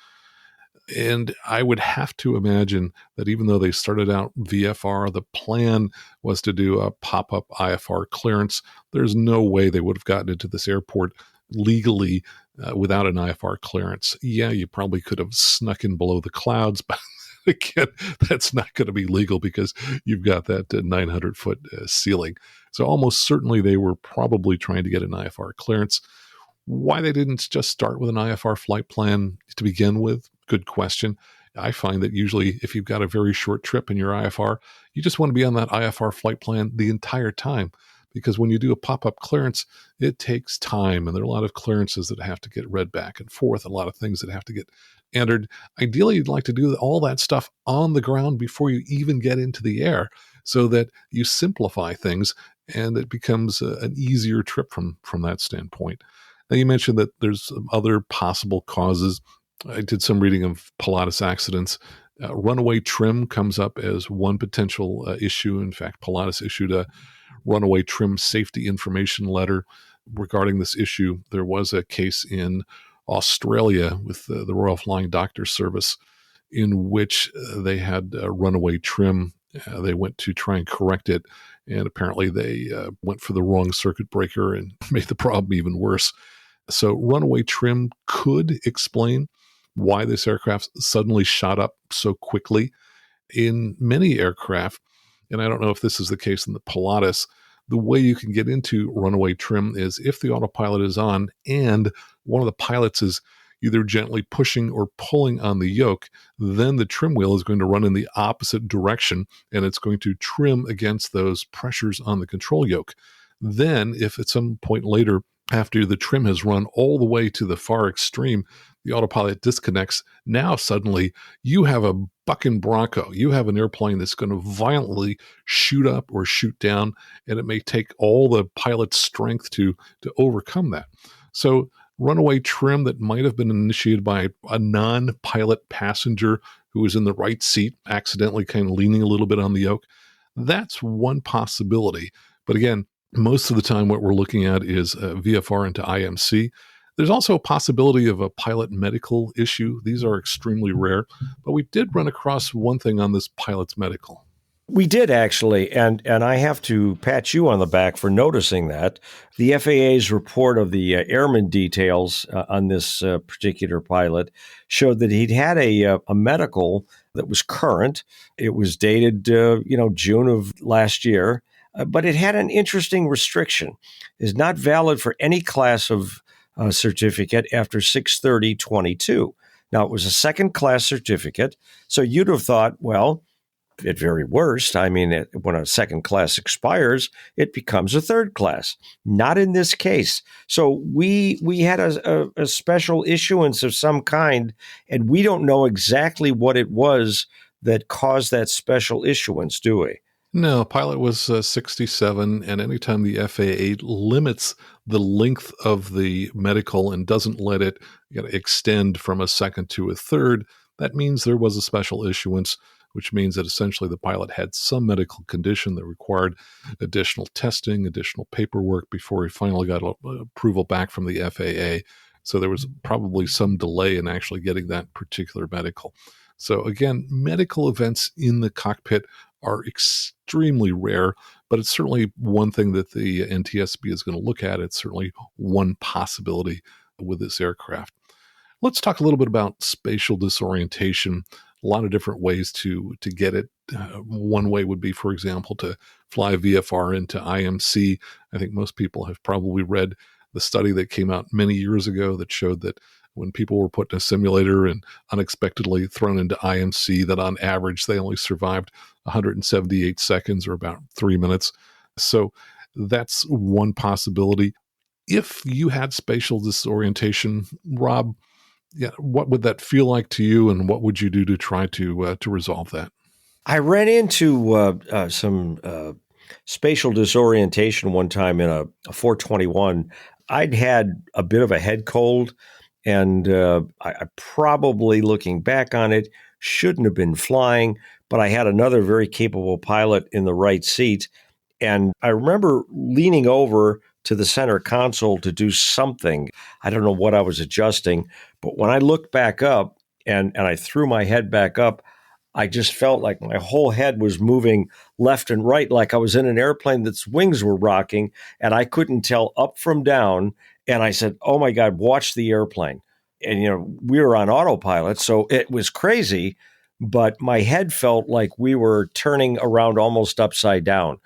And I would have to imagine that even though they started out VFR, the plan was to do a pop-up IFR clearance. There's no way they would have gotten into this airport legally without an IFR clearance. Yeah, you probably could have snuck in below the clouds, but again, that's not going to be legal because you've got that 900-foot ceiling. So almost certainly they were probably trying to get an IFR clearance. Why they didn't just start with an IFR flight plan to begin with, good question. I find that usually if you've got a very short trip in your IFR, you just want to be on that IFR flight plan the entire time. Because when you do a pop-up clearance, it takes time, and there are a lot of clearances that have to get read back and forth, a lot of things that have to get entered. Ideally, you'd like to do all that stuff on the ground before you even get into the air so that you simplify things and it becomes an easier trip from that standpoint. Now, you mentioned that there's other possible causes. I did some reading of Pilatus accidents. Runaway trim comes up as one potential issue. In fact, Pilatus issued a runaway trim safety information letter regarding this issue. There was a case in Australia with the Royal Flying Doctor Service in which they had runaway trim. They went to try and correct it, and apparently they went for the wrong circuit breaker and made the problem even worse. So runaway trim could explain why this aircraft suddenly shot up so quickly. In many aircraft, and I don't know if this is the case in the Pilatus, the way you can get into runaway trim is if the autopilot is on and one of the pilots is either gently pushing or pulling on the yoke, then the trim wheel is going to run in the opposite direction and it's going to trim against those pressures on the control yoke. Then, if at some point later, after the trim has run all the way to the far extreme, the autopilot disconnects. Now suddenly you have a bucking Bronco. You have an airplane that's going to violently shoot up or shoot down, and it may take all the pilot's strength to overcome that. So runaway trim that might have been initiated by a non-pilot passenger who was in the right seat, accidentally kind of leaning a little bit on the yoke, that's one possibility. But again, most of the time what we're looking at is VFR into IMC. There's also a possibility of a pilot medical issue. These are extremely rare, but we did run across one thing on this pilot's medical. We did actually, and I have to pat you on the back for noticing that. The FAA's report of the airman details on this particular pilot showed that he'd had a medical that was current. It was dated, June of last year, but it had an interesting restriction. It's not valid for any class of certificate after 6/30/22. Now, it was a second-class certificate, so you'd have thought, well, at very worst, when a second class expires, it becomes a third class. Not in this case. So we had a special issuance of some kind, and we don't know exactly what it was that caused that special issuance, do we? No, pilot was 67, and anytime the FAA limits the length of the medical and doesn't let it extend from a second to a third, that means there was a special issuance, which means that essentially the pilot had some medical condition that required additional testing, additional paperwork before he finally got approval back from the FAA. So there was probably some delay in actually getting that particular medical. So again, medical events in the cockpit are extremely rare, but it's certainly one thing that the NTSB is going to look at. It's certainly one possibility with this aircraft. Let's talk a little bit about spatial disorientation. A lot of different ways to get it. One way would be, for example, to fly VFR into IMC. I think most people have probably read the study that came out many years ago that showed that when people were put in a simulator and unexpectedly thrown into IMC, that on average they only survived 178 seconds or about 3 minutes. So that's one possibility. If you had spatial disorientation, Rob, what would that feel like to you, and what would you do to try to resolve that? I ran into some spatial disorientation one time in a 421. I'd had a bit of a head cold, and I probably, looking back on it, shouldn't have been flying, but I had another very capable pilot in the right seat. And I remember leaning over to the center console to do something. I don't know what I was adjusting, but when I looked back up and I threw my head back up, I just felt like my whole head was moving left and right, like I was in an airplane that's wings were rocking, and I couldn't tell up from down. And I said, "Oh my God, watch the airplane." And, we were on autopilot, so it was crazy, but my head felt like we were turning around almost upside down.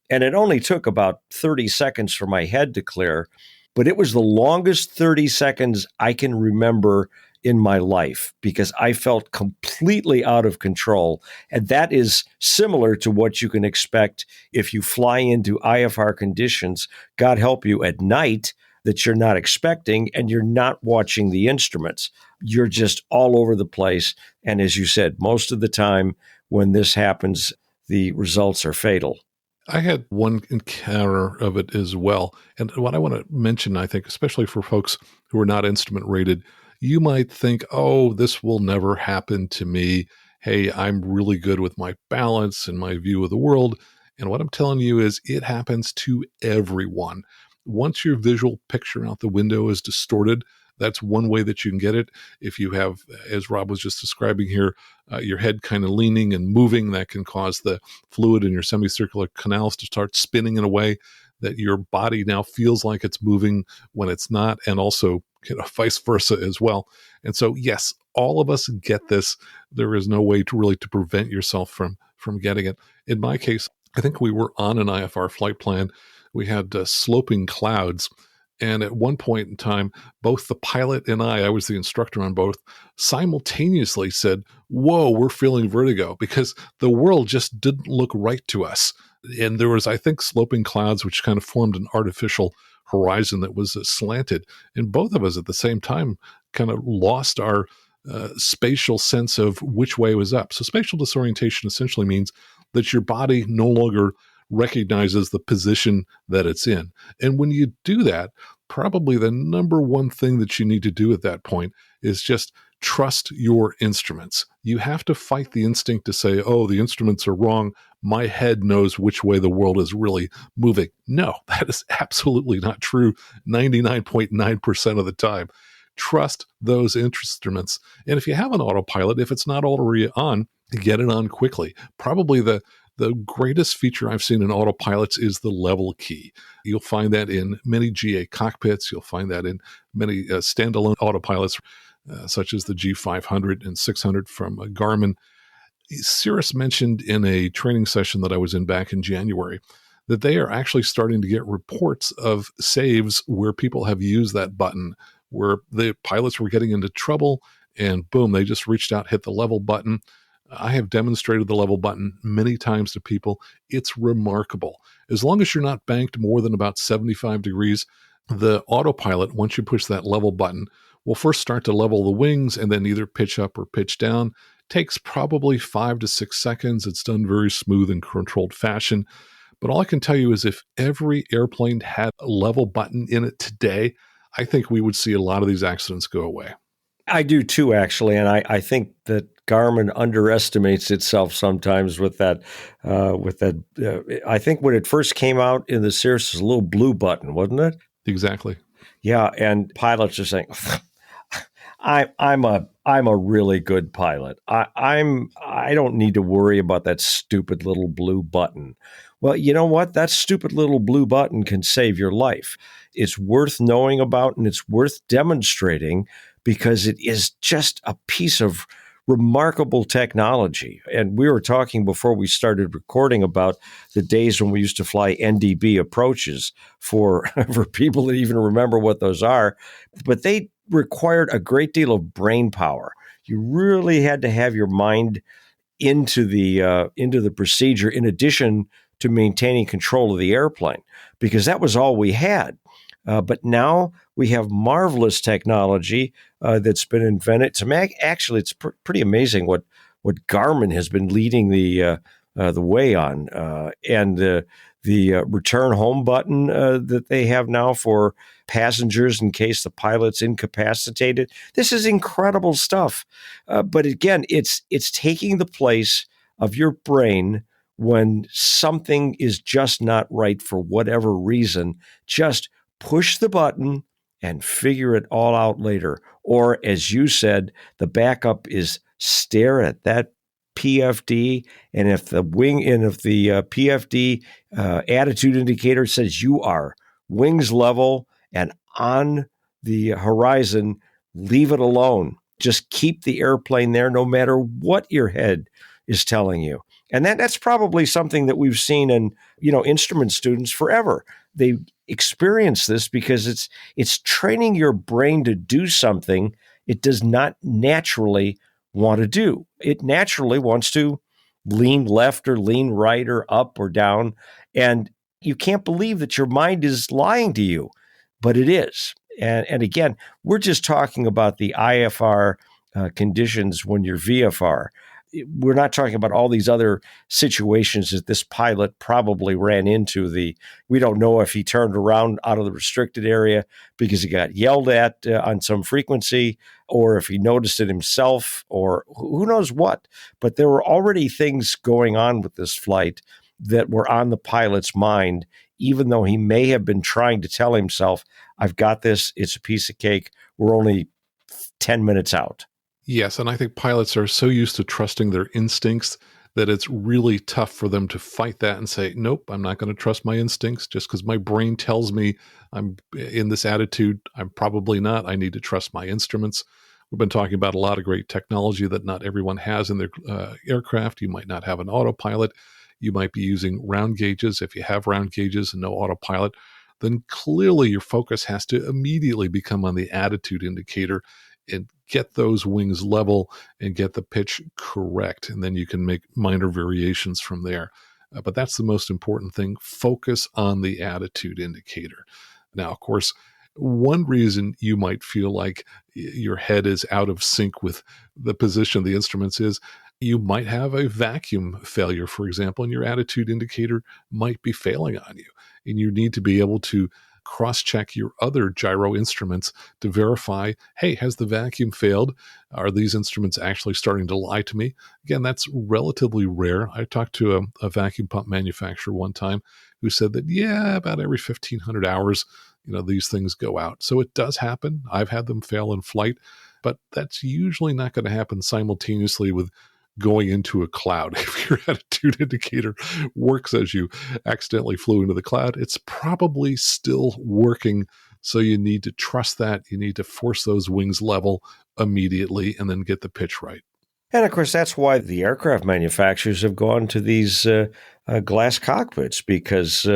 And it only took about 30 seconds for my head to clear, but it was the longest 30 seconds I can remember in my life because I felt completely out of control. And that is similar to what you can expect if you fly into IFR conditions, God help you, at night that you're not expecting and you're not watching the instruments. You're just all over the place. And as you said, most of the time when this happens, the results are fatal. I had one encounter of it as well. And what I want to mention, I think, especially for folks who are not instrument rated, you might think, oh, this will never happen to me. Hey, I'm really good with my balance and my view of the world. And what I'm telling you is it happens to everyone. Once your visual picture out the window is distorted, that's one way that you can get it. If you have, as Rob was just describing here, your head kind of leaning and moving, that can cause the fluid in your semicircular canals to start spinning in a way that your body now feels like it's moving when it's not, and also vice versa as well. And so, yes, all of us get this. There is no way to really to prevent yourself from getting it. In my case, I think we were on an IFR flight plan. We had sloping clouds. And at one point in time, both the pilot and I was the instructor on both, simultaneously said, "Whoa, we're feeling vertigo," because the world just didn't look right to us. And there was, I think, sloping clouds, which kind of formed an artificial horizon that was slanted. And both of us at the same time kind of lost our spatial sense of which way was up. So spatial disorientation essentially means that your body no longer recognizes the position that it's in. And when you do that, probably the number one thing that you need to do at that point is just trust your instruments. You have to fight the instinct to say, oh, the instruments are wrong. My head knows which way the world is really moving. No, that is absolutely not true 99.9% of the time. Trust those instruments. And if you have an autopilot, if it's not already on, get it on quickly. Probably the greatest feature I've seen in autopilots is the level key. You'll find that in many GA cockpits. You'll find that in many standalone autopilots, such as the G500 and 600 from Garmin. Cirrus mentioned in a training session that I was in back in January that they are actually starting to get reports of saves where people have used that button, where the pilots were getting into trouble, and boom, they just reached out, hit the level button. I have demonstrated the level button many times to people. It's remarkable. As long as you're not banked more than about 75 degrees, the autopilot, once you push that level button, will first start to level the wings and then either pitch up or pitch down. Takes probably 5 to 6 seconds. It's done very smooth and controlled fashion. But all I can tell you is if every airplane had a level button in it today, I think we would see a lot of these accidents go away. I do too, actually. And I think that Garmin underestimates itself sometimes with that. I think when it first came out in the Cirrus, it was a little blue button, wasn't it? Exactly. Yeah, and pilots are saying, I'm a really good pilot. I don't need to worry about that stupid little blue button. Well, you know what? That stupid little blue button can save your life. It's worth knowing about and it's worth demonstrating, because it is just a piece of remarkable technology. And we were talking before we started recording about the days when we used to fly NDB approaches for people that even remember what those are. But they required a great deal of brain power. You really had to have your mind into the procedure in addition to maintaining control of the airplane, because that was all we had. But now we have marvelous technology that's been invented. Actually, it's pretty amazing what Garmin has been leading the way on, and the return home button that they have now for passengers in case the pilot's incapacitated. This is incredible stuff. But again, it's taking the place of your brain when something is just not right for whatever reason. Just push the button and figure it all out later. Or, as you said, the backup is stare at that PFD, and if the PFD attitude indicator says you are wings level and on the horizon, leave it alone. Just keep the airplane there no matter what your head is telling you. And that's probably something that we've seen in, instrument students forever. They experience this because it's training your brain to do something it does not naturally want to do. It naturally wants to lean left or lean right or up or down. And you can't believe that your mind is lying to you, but it is. And again, we're just talking about the IFR conditions when you're VFR. We're not talking about all these other situations that this pilot probably ran into. We don't know if he turned around out of the restricted area because he got yelled at on some frequency, or if he noticed it himself, or who knows what. But there were already things going on with this flight that were on the pilot's mind, even though he may have been trying to tell himself, I've got this, it's a piece of cake, we're only 10 minutes out. Yes, and I think pilots are so used to trusting their instincts that it's really tough for them to fight that and say, nope, I'm not going to trust my instincts just because my brain tells me I'm in this attitude. I'm probably not. I need to trust my instruments. We've been talking about a lot of great technology that not everyone has in their aircraft. You might not have an autopilot. You might be using round gauges. If you have round gauges and no autopilot, then clearly your focus has to immediately become on the attitude indicator and get those wings level and get the pitch correct. And then you can make minor variations from there. But that's the most important thing. Focus on the attitude indicator. Now, of course, one reason you might feel like your head is out of sync with the position of the instruments is you might have a vacuum failure, for example, and your attitude indicator might be failing on you. And you need to be able to cross-check your other gyro instruments to verify, hey, has the vacuum failed? Are these instruments actually starting to lie to me? Again, that's relatively rare. I talked to a vacuum pump manufacturer one time who said that, yeah, about every 1,500 hours, these things go out. So it does happen. I've had them fail in flight, but that's usually not going to happen simultaneously with going into a cloud. If your attitude indicator works as you accidentally flew into the cloud, it's probably still working. So you need to trust that. You need to force those wings level immediately and then get the pitch right. And of course, that's why the aircraft manufacturers have gone to these glass cockpits, because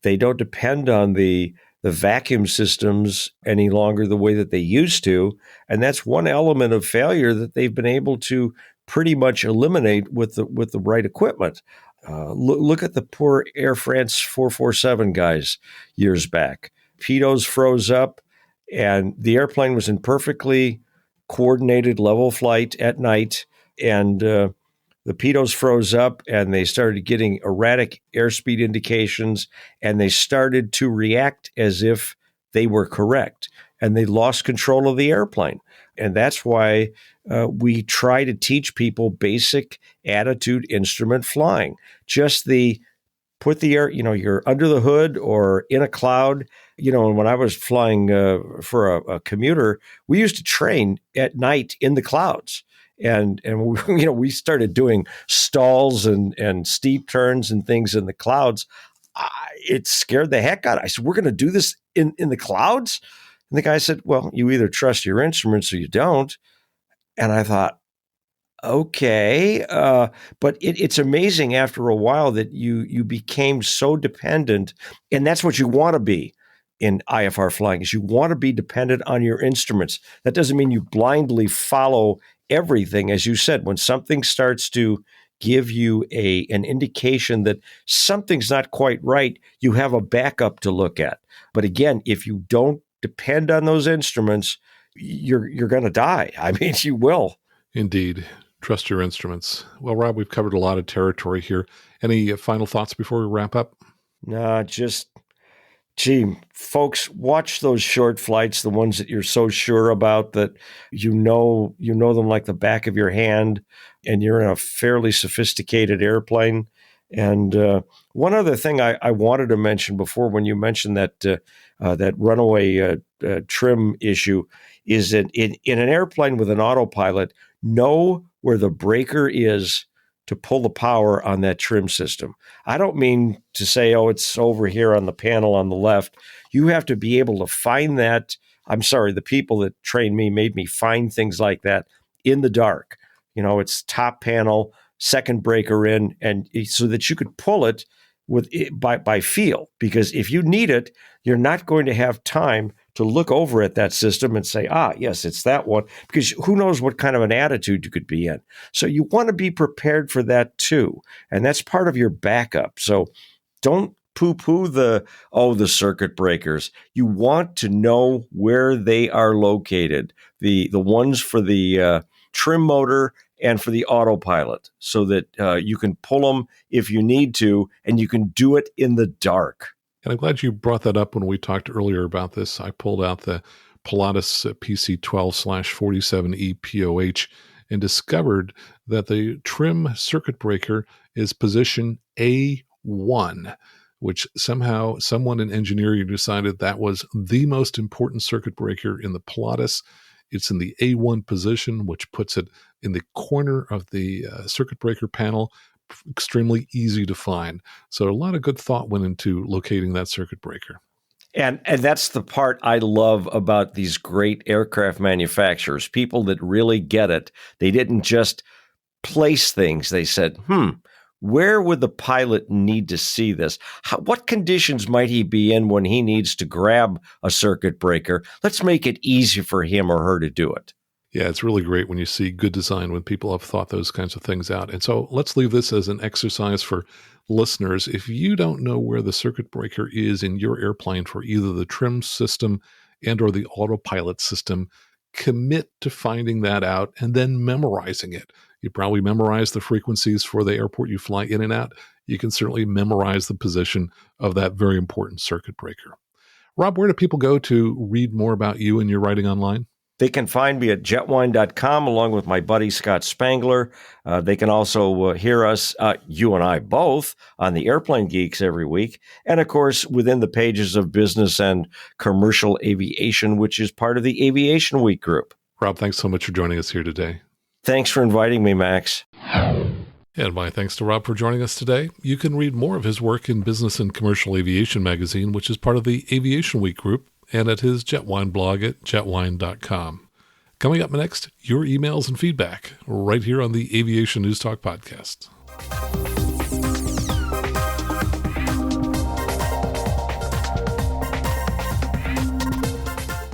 they don't depend on the vacuum systems any longer the way that they used to. And that's one element of failure that they've been able to pretty much eliminate with the right equipment. Look at the poor Air France 447 guys years back. Pitos froze up, and the airplane was in perfectly coordinated level flight at night, and the pitos froze up, and they started getting erratic airspeed indications, and they started to react as if they were correct, and they lost control of the airplane. And that's why we try to teach people basic attitude instrument flying. Just put the air, you're under the hood or in a cloud. And when I was flying for a commuter, we used to train at night in the clouds. And we started doing stalls and steep turns and things in the clouds. It scared the heck out of me. I said, we're going to do this in the clouds? And the guy said, well, you either trust your instruments or you don't. And I thought, okay. But it's amazing after a while that you became so dependent. And that's what you want to be in IFR flying, is you want to be dependent on your instruments. That doesn't mean you blindly follow everything. As you said, when something starts to give you an indication that something's not quite right, you have a backup to look at. But again, if you don't depend on those instruments, you're going to die. I mean, you will. Indeed. Trust your instruments. Well, Rob, we've covered a lot of territory here. Any final thoughts before we wrap up? No, folks, watch those short flights, the ones that you're so sure about that you know them like the back of your hand, and you're in a fairly sophisticated airplane. And one other thing I wanted to mention before, when you mentioned that runaway trim issue, is that in an airplane with an autopilot, know where the breaker is to pull the power on that trim system. I don't mean to say, oh, it's over here on the panel on the left. You have to be able to find that. I'm sorry, the people that trained me made me find things like that in the dark. It's top panel, second breaker in, and so that you could pull it by feel. Because if you need it, you're not going to have time to look over at that system and say, yes, it's that one, because who knows what kind of an attitude you could be in. So you want to be prepared for that too. And that's part of your backup. So don't poo-poo the circuit breakers. You want to know where they are located, the ones for the trim motor and for the autopilot, so that you can pull them if you need to, and you can do it in the dark. And I'm glad you brought that up when we talked earlier about this. I pulled out the Pilatus PC12/47E POH and discovered that the trim circuit breaker is position A1, which somehow someone in engineering decided that was the most important circuit breaker in the Pilatus. It's in the A1 position, which puts it in the corner of the circuit breaker panel. Extremely easy to find. So a lot of good thought went into locating that circuit breaker. And that's the part I love about these great aircraft manufacturers, people that really get it. They didn't just place things. They said, where would the pilot need to see this? What conditions might he be in when he needs to grab a circuit breaker? Let's make it easy for him or her to do it. Yeah, it's really great when you see good design, when people have thought those kinds of things out. And so let's leave this as an exercise for listeners. If you don't know where the circuit breaker is in your airplane for either the trim system and or the autopilot system, commit to finding that out and then memorizing it. You probably memorize the frequencies for the airport you fly in and out. You can certainly memorize the position of that very important circuit breaker. Rob, where do people go to read more about you and your writing online? They can find me at jetwine.com along with my buddy Scott Spangler. They can also hear us, you and I both, on the Airplane Geeks every week. And, of course, within the pages of Business and Commercial Aviation, which is part of the Aviation Week group. Rob, thanks so much for joining us here today. Thanks for inviting me, Max. And my thanks to Rob for joining us today. You can read more of his work in Business and Commercial Aviation magazine, which is part of the Aviation Week group, and at his Jetwine blog at jetwine.com. Coming up next, your emails and feedback right here on the Aviation News Talk podcast.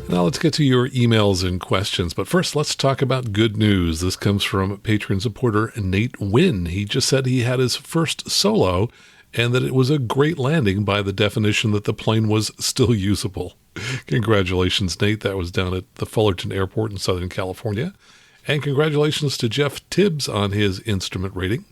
Now let's get to your emails and questions. But first, let's talk about good news. This comes from Patreon supporter Nate Wynn. He just said he had his first solo and that it was a great landing by the definition that the plane was still usable. Congratulations, Nate. That was down at the Fullerton Airport in Southern California. And congratulations to Jeff Tibbs on his instrument rating.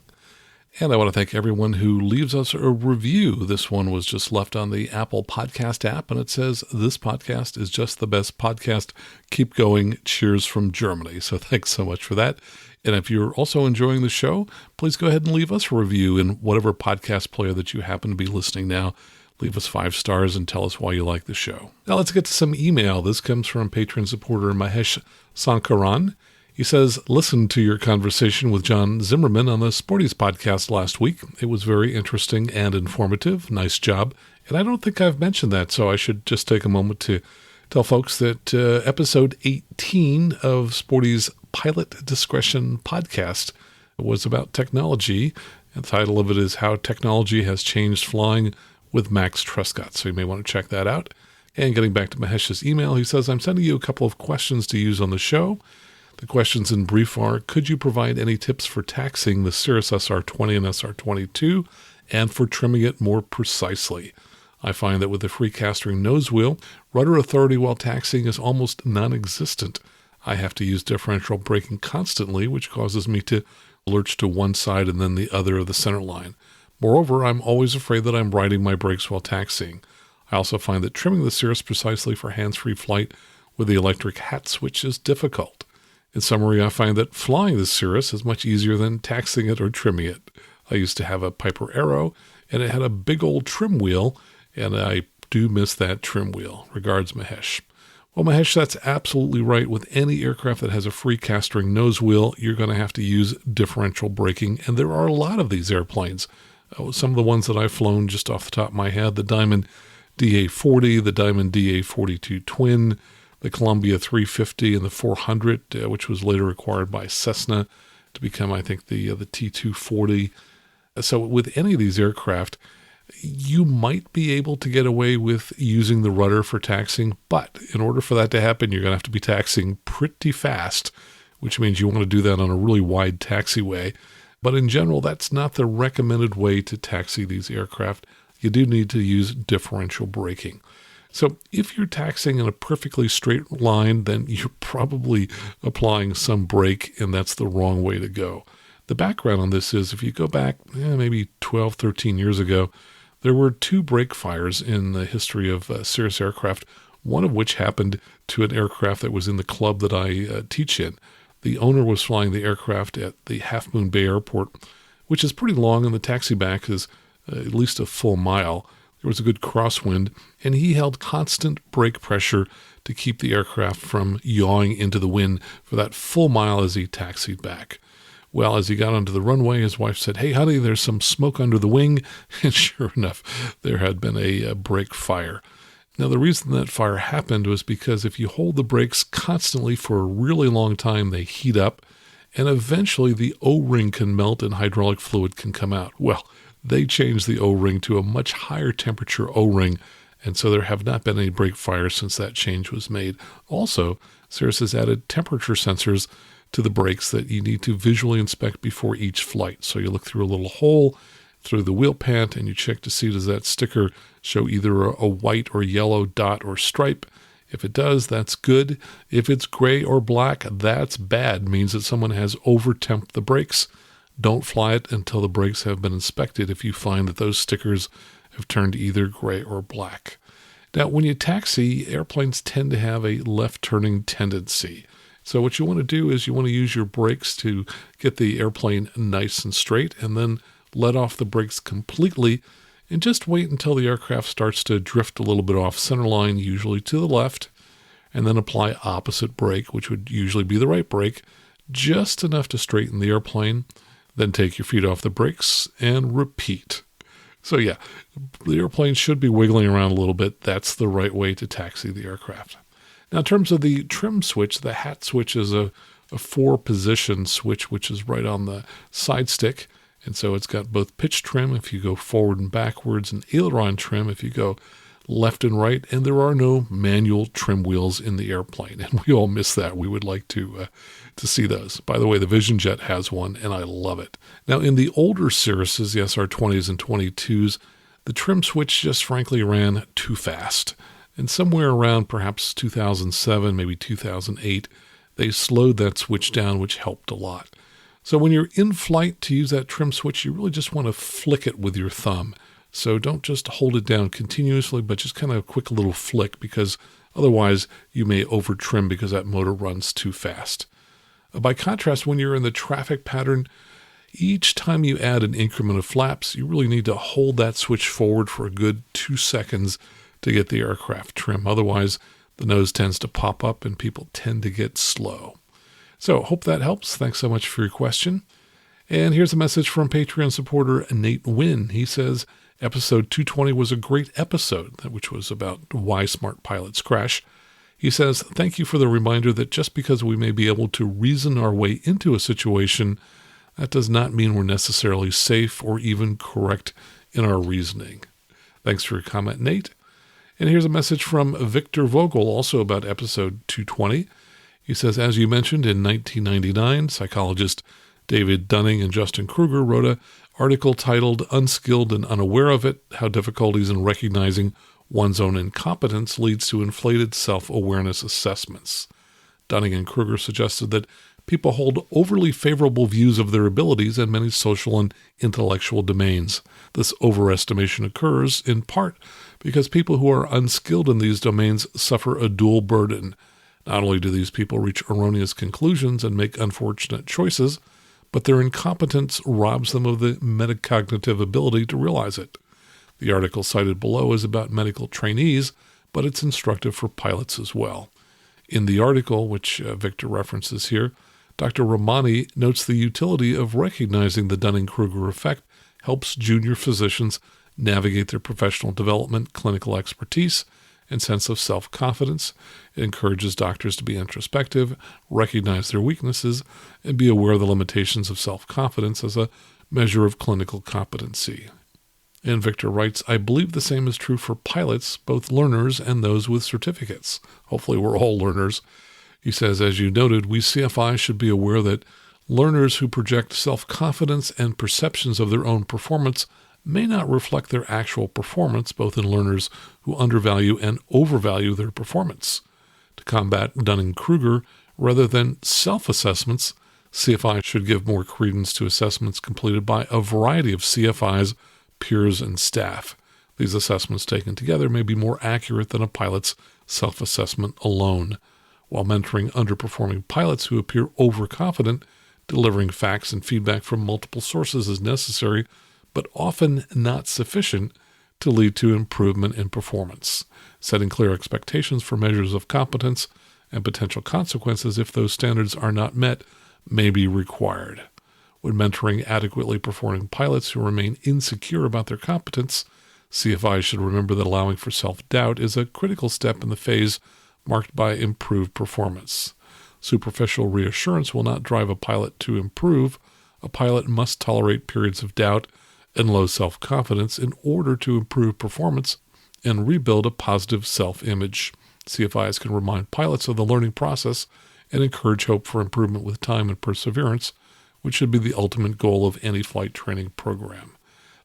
And I want to thank everyone who leaves us a review. This one was just left on the Apple Podcast app, and it says, "This podcast is just the best podcast. Keep going. Cheers from Germany." So thanks so much for that. And if you're also enjoying the show, please go ahead and leave us a review in whatever podcast player that you happen to be listening now. Leave us 5 stars and tell us why you like the show. Now let's get to some email. This comes from Patreon supporter Mahesh Sankaran. He says, "Listen to your conversation with John Zimmerman on the Sporties podcast last week. It was very interesting and informative. Nice job. And I don't think I've mentioned that, so I should just take a moment to Tell folks that episode 18 of Sporty's Pilot Discretion podcast was about technology. The title of it is How Technology Has Changed Flying with Max Truscott. So you may want to check that out. And getting back to Mahesh's email, he says, I'm sending you a couple of questions to use on the show. The questions in brief are, could you provide any tips for taxiing the Cirrus SR20 and SR22 and for trimming it more precisely? I find that with the free-castering nose wheel, rudder authority while taxiing is almost non-existent. I have to use differential braking constantly, which causes me to lurch to one side and then the other of the center line. Moreover, I'm always afraid that I'm riding my brakes while taxiing. I also find that trimming the Cirrus precisely for hands-free flight with the electric hat switch is difficult. In summary, I find that flying the Cirrus is much easier than taxiing it or trimming it. I used to have a Piper Arrow, and it had a big old trim wheel, and I do miss that trim wheel. Regards, Mahesh. Well, Mahesh, that's absolutely right. With any aircraft that has a free castering nose wheel, you're going to have to use differential braking, and there are a lot of these airplanes. Some of the ones that I've flown just off the top of my head, the Diamond DA-40, the Diamond DA-42 Twin, the Columbia 350, and the 400, which was later acquired by Cessna to become, I think, the T-240. So with any of these aircraft, you might be able to get away with using the rudder for taxiing, but in order for that to happen, you're going to have to be taxiing pretty fast, which means you want to do that on a really wide taxiway. But in general, that's not the recommended way to taxi these aircraft. You do need to use differential braking. So if you're taxiing in a perfectly straight line, then you're probably applying some brake, and that's the wrong way to go. The background on this is if you go back maybe 12, 13 years ago, there were two brake fires in the history of Cirrus aircraft, one of which happened to an aircraft that was in the club that I teach in. The owner was flying the aircraft at the Half Moon Bay Airport, which is pretty long, and the taxi back is at least a full mile. There was a good crosswind, and he held constant brake pressure to keep the aircraft from yawing into the wind for that full mile as he taxied back. Well, as he got onto the runway, his wife said, "Hey, honey, there's some smoke under the wing." And sure enough, there had been a brake fire. Now, the reason that fire happened was because if you hold the brakes constantly for a really long time, they heat up, and eventually the O-ring can melt and hydraulic fluid can come out. Well, they changed the O-ring to a much higher temperature O-ring, and so there have not been any brake fires since that change was made. Also, Cirrus has added temperature sensors to the brakes that you need to visually inspect before each flight. So you look through a little hole through the wheel pant and you check to see, does that sticker show either a white or yellow dot or stripe? If it does, that's good. If it's gray or black, that's bad. It means that someone has over-temped the brakes. Don't fly it until the brakes have been inspected if you find that those stickers have turned either gray or black. Now, when you taxi, airplanes tend to have a left-turning tendency. So what you want to do is you want to use your brakes to get the airplane nice and straight, and then let off the brakes completely and just wait until the aircraft starts to drift a little bit off center line, usually to the left, and then apply opposite brake, which would usually be the right brake, just enough to straighten the airplane. Then take your feet off the brakes and repeat. So yeah, the airplane should be wiggling around a little bit. That's the right way to taxi the aircraft. Now, in terms of the trim switch, the hat switch is a 4-position switch, which is right on the side stick. And so it's got both pitch trim if you go forward and backwards, and aileron trim if you go left and right. And there are no manual trim wheels in the airplane, and we all miss that. We would like to see those. By the way, the Vision Jet has one, and I love it. Now, in the older Cirruses, the SR20s and 22s, the trim switch just frankly ran too fast. And somewhere around perhaps 2007, maybe 2008, they slowed that switch down, which helped a lot. So when you're in flight to use that trim switch, you really just want to flick it with your thumb. So don't just hold it down continuously, but just kind of a quick little flick, because otherwise you may over trim because that motor runs too fast. By contrast, when you're in the traffic pattern, each time you add an increment of flaps, you really need to hold that switch forward for a good 2 seconds to get the aircraft trim. Otherwise, the nose tends to pop up and people tend to get slow. So hope that helps. Thanks so much for your question. And here's a message from Patreon supporter Nate Wynn. He says, episode 220 was a great episode, which was about why smart pilots crash. He says, "Thank you for the reminder that just because we may be able to reason our way into a situation, that does not mean we're necessarily safe or even correct in our reasoning." Thanks for your comment, Nate. And here's a message from Victor Vogel, also about episode 220. He says, "As you mentioned, in 1999, psychologist David Dunning and Justin Kruger wrote an article titled 'Unskilled and Unaware of It: How Difficulties in Recognizing One's Own Incompetence Leads to Inflated Self-Awareness Assessments.' Dunning and Kruger suggested that people hold overly favorable views of their abilities in many social and intellectual domains. This overestimation occurs, in part, because people who are unskilled in these domains suffer a dual burden. Not only do these people reach erroneous conclusions and make unfortunate choices, but their incompetence robs them of the metacognitive ability to realize it. The article cited below is about medical trainees, but it's instructive for pilots as well. In the article, which Victor references here, Dr. Ramani notes the utility of recognizing the Dunning-Kruger effect helps junior physicians navigate their professional development, clinical expertise, and sense of self-confidence. It encourages doctors to be introspective, recognize their weaknesses, and be aware of the limitations of self-confidence as a measure of clinical competency. And Victor writes, "I believe the same is true for pilots, both learners and those with certificates." Hopefully we're all learners. He says, "As you noted, we CFIs should be aware that learners who project self-confidence and perceptions of their own performance may not reflect their actual performance, both in learners who undervalue and overvalue their performance. To combat Dunning-Kruger, rather than self-assessments, CFI should give more credence to assessments completed by a variety of CFIs, peers, and staff. These assessments taken together may be more accurate than a pilot's self-assessment alone. While mentoring underperforming pilots who appear overconfident, delivering facts and feedback from multiple sources is necessary, but often not sufficient to lead to improvement in performance. Setting clear expectations for measures of competence and potential consequences if those standards are not met may be required. When mentoring adequately performing pilots who remain insecure about their competence, CFIs should remember that allowing for self-doubt is a critical step in the phase marked by improved performance. Superficial reassurance will not drive a pilot to improve. A pilot must tolerate periods of doubt and low self-confidence in order to improve performance and rebuild a positive self-image. CFIs can remind pilots of the learning process and encourage hope for improvement with time and perseverance, which should be the ultimate goal of any flight training program.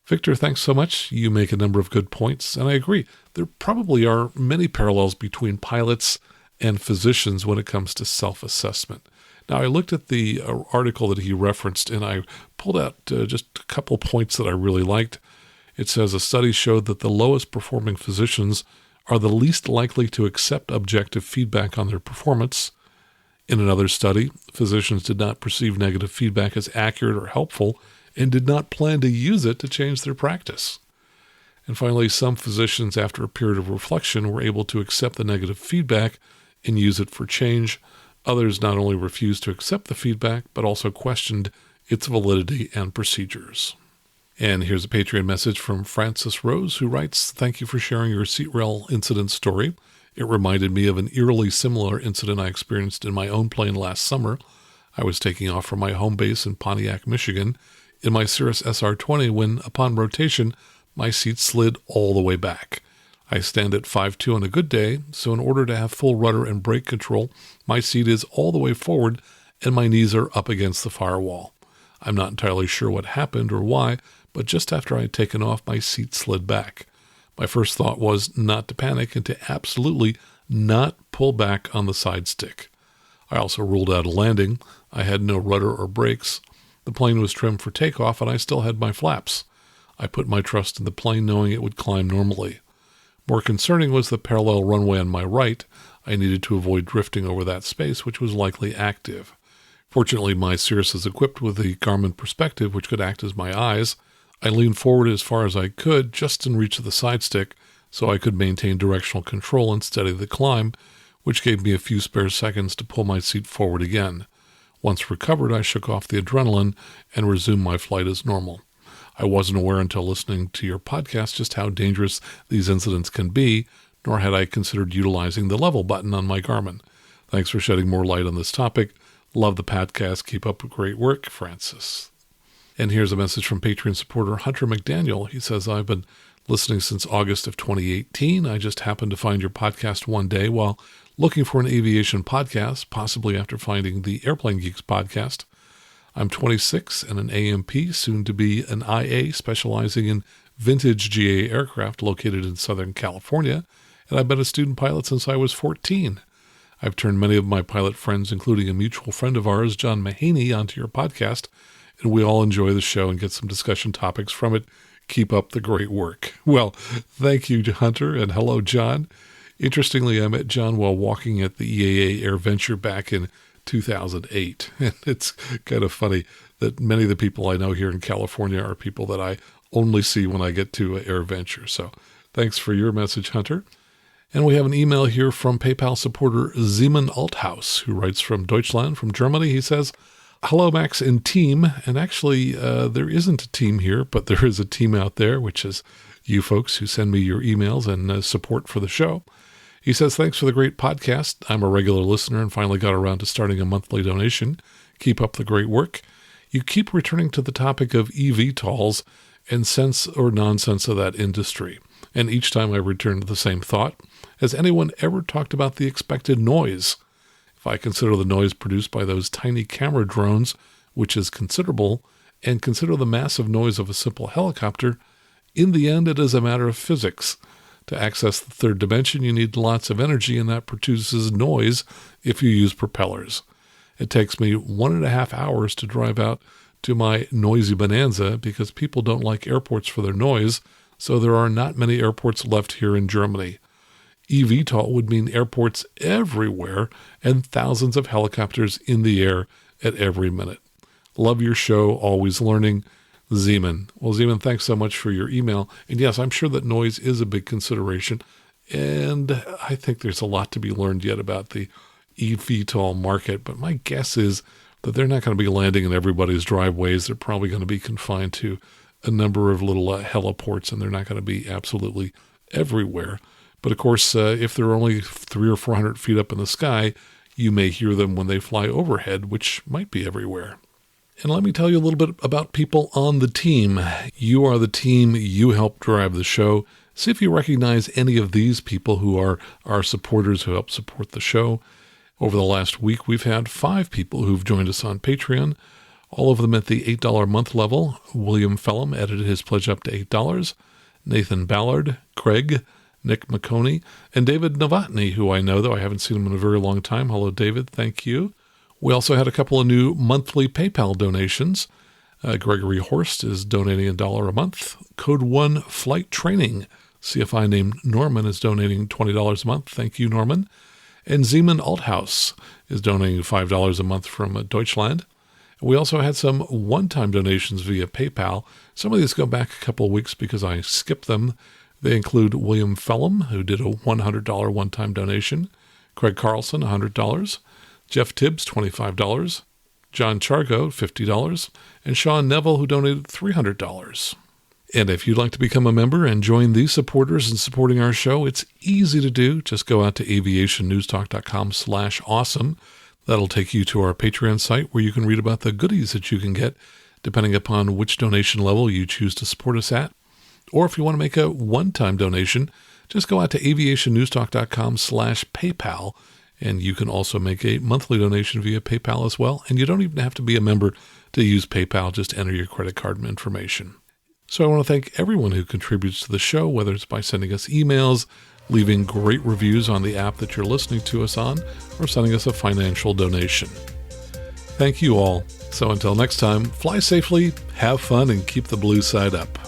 Victor, thanks so much. You make a number of good points, and I agree. There probably are many parallels between pilots and physicians when it comes to self-assessment. Now, I looked at the article that he referenced, and I pulled out just a couple points that I really liked. It says a study showed that the lowest performing physicians are the least likely to accept objective feedback on their performance. In another study, physicians did not perceive negative feedback as accurate or helpful and did not plan to use it to change their practice. And finally, some physicians, after a period of reflection, were able to accept the negative feedback and use it for change. Others not only refused to accept the feedback, but also questioned its validity and procedures. And here's a Patreon message from Francis Rose, who writes, "Thank you for sharing your seat rail incident story. It reminded me of an eerily similar incident I experienced in my own plane last summer. I was taking off from my home base in Pontiac, Michigan, in my Cirrus SR20 when, upon rotation, my seat slid all the way back. I stand at 5'2" on a good day, so in order to have full rudder and brake control, my seat is all the way forward and my knees are up against the firewall. I'm not entirely sure what happened or why, but just after I had taken off, my seat slid back. My first thought was not to panic and to absolutely not pull back on the side stick. I also ruled out a landing. I had no rudder or brakes. The plane was trimmed for takeoff, and I still had my flaps. I put my trust in the plane, knowing it would climb normally. More concerning was the parallel runway on my right. I needed to avoid drifting over that space, which was likely active. Fortunately, my Cirrus is equipped with the Garmin perspective, which could act as my eyes. I leaned forward as far as I could, just in reach of the side stick, so I could maintain directional control and steady the climb, which gave me a few spare seconds to pull my seat forward again. Once recovered, I shook off the adrenaline and resumed my flight as normal. I wasn't aware until listening to your podcast just how dangerous these incidents can be, nor had I considered utilizing the level button on my Garmin. Thanks for shedding more light on this topic. Love the podcast. Keep up with great work, Francis. And here's a message from Patreon supporter Hunter McDaniel. He says, I've been listening since August of 2018. I just happened to find your podcast one day while looking for an aviation podcast, possibly after finding the Airplane Geeks podcast. I'm 26 and an AMP, soon to be an IA, specializing in vintage GA aircraft located in Southern California, and I've been a student pilot since I was 14. I've turned many of my pilot friends, including a mutual friend of ours, John Mahaney, onto your podcast, and we all enjoy the show and get some discussion topics from it. Keep up the great work. Well, thank you, Hunter, and hello, John. Interestingly, I met John while walking at the EAA AirVenture back in 2008. And it's kind of funny that many of the people I know here in California are people that I only see when I get to AirVenture. So thanks for your message, Hunter. And we have an email here from PayPal supporter Zeman Althaus, who writes from Deutschland, from Germany. He says, hello, Max and team. And actually, there isn't a team here, but there is a team out there, which is you folks who send me your emails and support for the show. He says, thanks for the great podcast. I'm a regular listener and finally got around to starting a monthly donation. Keep up the great work. You keep returning to the topic of eVTOLs and sense or nonsense of that industry. And each time I return to the same thought. Has anyone ever talked about the expected noise? If I consider the noise produced by those tiny camera drones, which is considerable, and consider the massive noise of a simple helicopter, in the end it is a matter of physics. To access the third dimension, you need lots of energy, and that produces noise if you use propellers. It takes me 1.5 hours to drive out to my noisy bonanza because people don't like airports for their noise, so there are not many airports left here in Germany. eVTOL would mean airports everywhere and thousands of helicopters in the air at every minute. Love your show, always learning. Zeman. Well, Zeman, thanks so much for your email. And yes, I'm sure that noise is a big consideration. And I think there's a lot to be learned yet about the eVTOL market. But my guess is that they're not going to be landing in everybody's driveways. They're probably going to be confined to a number of little heliports, and they're not going to be absolutely everywhere. But of course, if they're only 300 or 400 feet up in the sky, you may hear them when they fly overhead, which might be everywhere. And let me tell you a little bit about people on the team. You are the team. You help drive the show. See if you recognize any of these people who are our supporters who help support the show. Over the last week, we've had 5 people who've joined us on Patreon, all of them at the $8 a month level. William Fellum edited his pledge up to $8. Nathan Ballard, Craig, Nick McConey, and David Novotny, who I know, though I haven't seen him in a very long time. Hello, David. Thank you. We also had a couple of new monthly PayPal donations. Gregory Horst is donating $1 a month. Code 1 Flight Training. CFI named Norman is donating $20 a month. Thank you, Norman. And Zeman Althaus is donating $5 a month from Deutschland. We also had some one-time donations via PayPal. Some of these go back a couple of weeks because I skipped them. They include William Fellum, who did a $100 one-time donation. Craig Carlson, $100. Jeff Tibbs, $25, John Chargo, $50, and Sean Neville, who donated $300. And if you'd like to become a member and join these supporters in supporting our show, it's easy to do. Just go out to aviationnewstalk.com/awesome. That'll take you to our Patreon site where you can read about the goodies that you can get depending upon which donation level you choose to support us at. Or if you want to make a one-time donation, just go out to aviationnewstalk.com/PayPal. And you can also make a monthly donation via PayPal as well. And you don't even have to be a member to use PayPal. Just enter your credit card information. So I want to thank everyone who contributes to the show, whether it's by sending us emails, leaving great reviews on the app that you're listening to us on, or sending us a financial donation. Thank you all. So until next time, fly safely, have fun, and keep the blue side up.